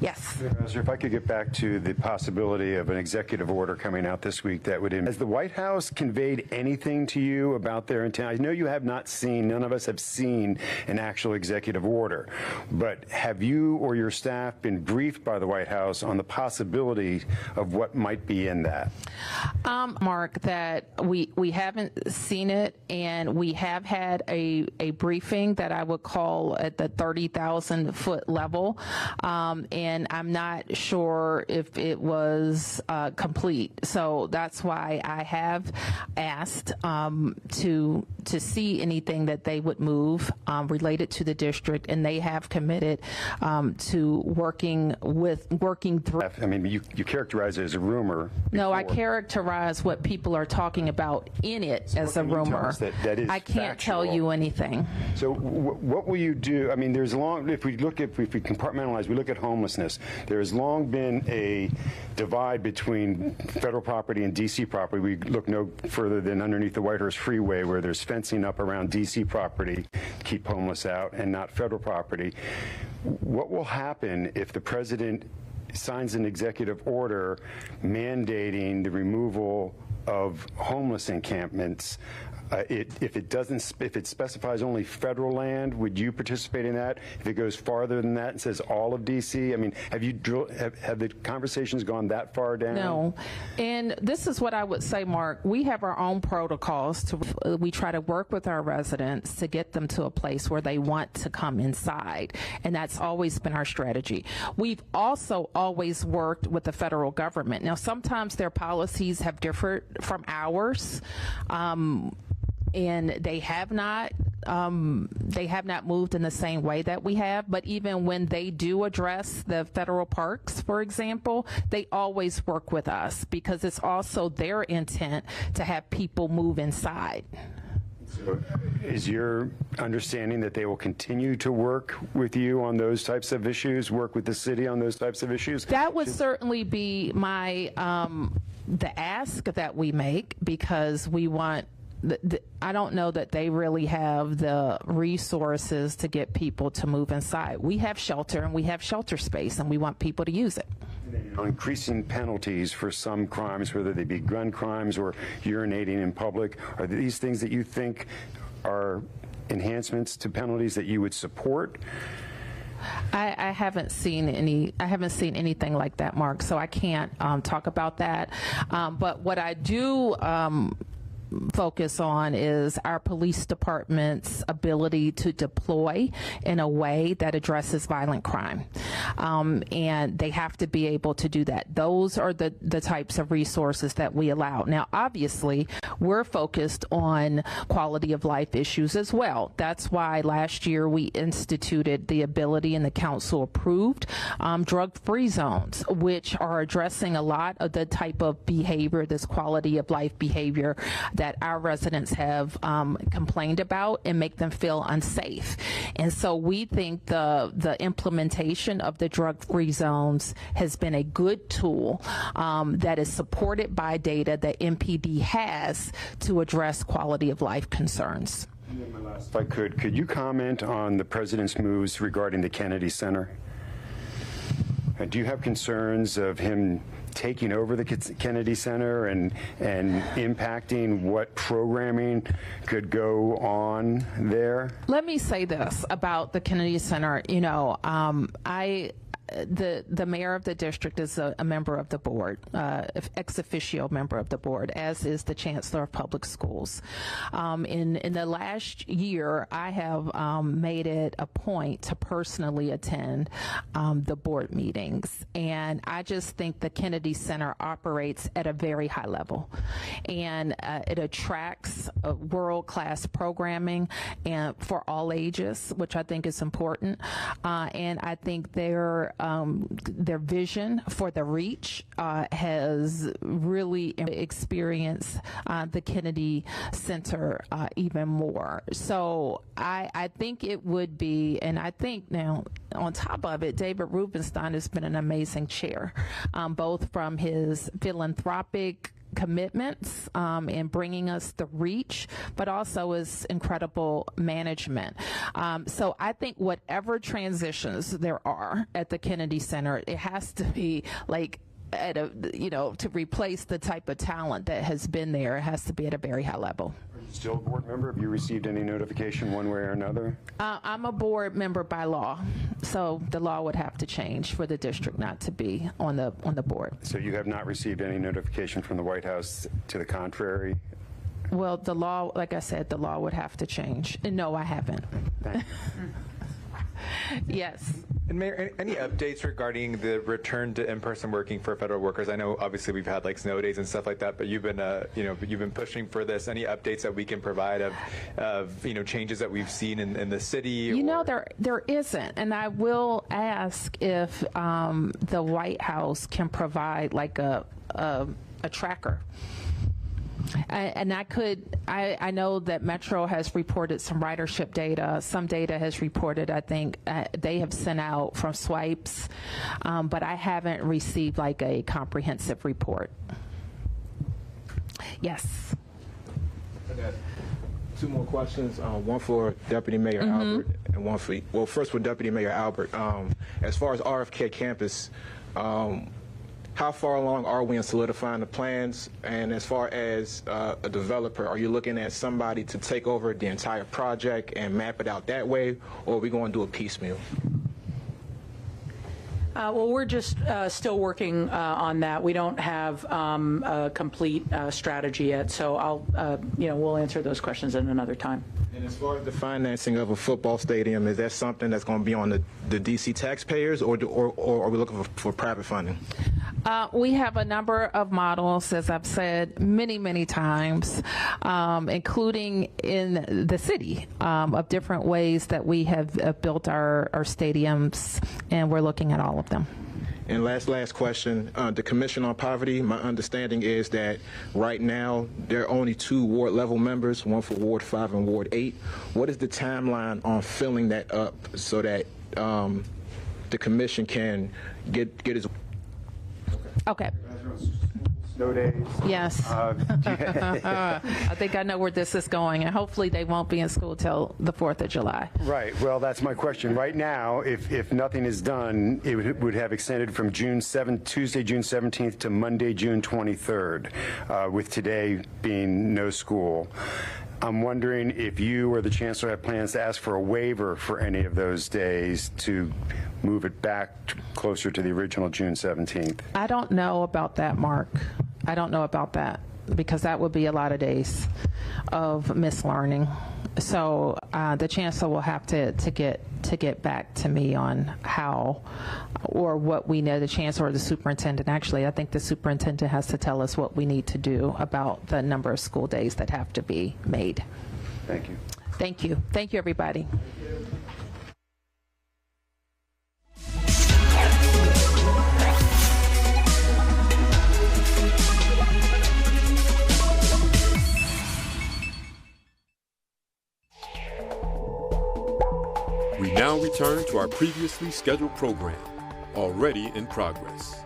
Yes. If I could get back to the possibility of an executive order coming out this week that would... Has the White House conveyed anything to you about their intent? I know you have not seen, none of us have seen an actual executive order, but have you or your staff been briefed by the White House on the possibility of what might be in that? Mark, that we haven't seen it, and we have had a briefing that I would call at the 30,000-foot level, and I'm not sure if it was complete. So that's why I have asked to see anything that they would move related to the district, and they have committed to working through. I mean, you characterize it as a rumor. No, I characterize what people are talking about in it as a rumor. That is I can't tell you anything. So what will you do? I mean, if we compartmentalize, we look at homelessness. There has long been a divide between federal property and D.C. property. We look no further than underneath the Whitehorse Freeway, where there's fencing up around D.C. property to keep homeless out and not federal property. What will happen if the president signs an executive order mandating the removal of homeless encampments? If it specifies only federal land, would you participate in that? If it goes farther than that and says all of D.C., I mean, have the conversations gone that far down? No, and this is what I would say, Mark. We have our own protocols. We try to work with our residents to get them to a place where they want to come inside, and that's always been our strategy. We've also always worked with the federal government. Now, sometimes their policies have differed from ours. And they have not moved in the same way that we have. But even when they do address the federal parks, for example, they always work with us because it's also their intent to have people move inside. So is your understanding that they will continue to work with you on those types of issues, work with the city on those types of issues? That would certainly be my the ask that we make, because we want. I don't know that they really have the resources to get people to move inside. We have shelter and we have shelter space, and we want people to use it. Increasing penalties for some crimes, whether they be gun crimes or urinating in public, are these things that you think are enhancements to penalties that you would support? I haven't seen anything like that, Mark, so I can't talk about that. But what I do focus on is our police department's ability to deploy in a way that addresses violent crime. And they have to be able to do that. Those are the types of resources that we allow. Now, obviously, we're focused on quality of life issues as well. That's why last year we instituted the ability, and the council approved drug-free zones, which are addressing a lot of the type of behavior, this quality of life behavior that our residents have complained about and make them feel unsafe. And so we think the implementation of the drug-free zones has been a good tool that is supported by data that MPD has to address quality of life concerns. If I could you comment on the president's moves regarding the Kennedy Center? Do you have concerns of him taking over the Kennedy Center and impacting what programming could go on there? Let me say this about the Kennedy Center. You know, the mayor of the district is a member of the board, ex officio member of the board, as is the chancellor of public schools. In the last year, I have made it a point to personally attend the board meetings, and I just think the Kennedy Center operates at a very high level, and it attracts world-class programming and for all ages, which I think is important, and I think they're their vision for the reach has really experienced the Kennedy Center even more. So I think it would be, and I think now on top of it, David Rubenstein has been an amazing chair, both from his philanthropic commitments in bringing us the reach, but also his incredible management. So I think whatever transitions there are at the Kennedy Center, it has to be like at a, to replace the type of talent that has been there, it has to be at a very high level. Are you still a board member? Have you received any notification one way or another? I'm a board member by law, so the law would have to change for the district not to be on the board. So you have not received any notification from the White House to the contrary? Well, the law, like I said, the law would have to change. And no, I haven't. Thank you. Yes. And Mayor, any updates regarding the return to in-person working for federal workers? I know obviously we've had like snow days and stuff like that, but you've been you've been pushing for this. Any updates that we can provide of changes that we've seen in the city? There isn't, and I will ask if the White House can provide like a tracker. I know that Metro has reported some ridership data. Some data has reported, I think, they have sent out from swipes, but I haven't received like a comprehensive report. Yes. I got two more questions, one for Deputy Mayor Albert and one for, well, first for Deputy Mayor Albert. As far as RFK campus, how far along are we in solidifying the plans? And as far as a developer, are you looking at somebody to take over the entire project and map it out that way, or are we going to do a piecemeal? Well, we're just still working on that. We don't have a complete strategy yet, so we'll answer those questions at another time. And as far as the financing of a football stadium, is that something that's going to be on the D.C. taxpayers, or are we looking for private funding? We have a number of models, as I've said many, many times, including in the city, of different ways that we have built our stadiums, and we're looking at all of them. And last question, the Commission on Poverty, my understanding is that right now there are only 2 ward level members, one for Ward 5 and Ward 8. What is the timeline on filling that up so that the Commission can get its... Okay. Snow days. Yes. I think I know where this is going, and hopefully they won't be in school till the 4th of July. Right. Well, that's my question. Right now, if nothing is done, it would have extended from Tuesday, June 17th to Monday, June 23rd, with today being no school. I'm wondering if you or the Chancellor have plans to ask for a waiver for any of those days to move it back closer to the original June 17th. I don't know about that, Mark. I don't know about that, because that would be a lot of days of mislearning. So the Chancellor will have to get back to me on how or what we know, the Chancellor or the Superintendent. Actually, I think the Superintendent has to tell us what we need to do about the number of school days that have to be made. Thank you. Thank you. Thank you, everybody. We now return to our previously scheduled program, already in progress.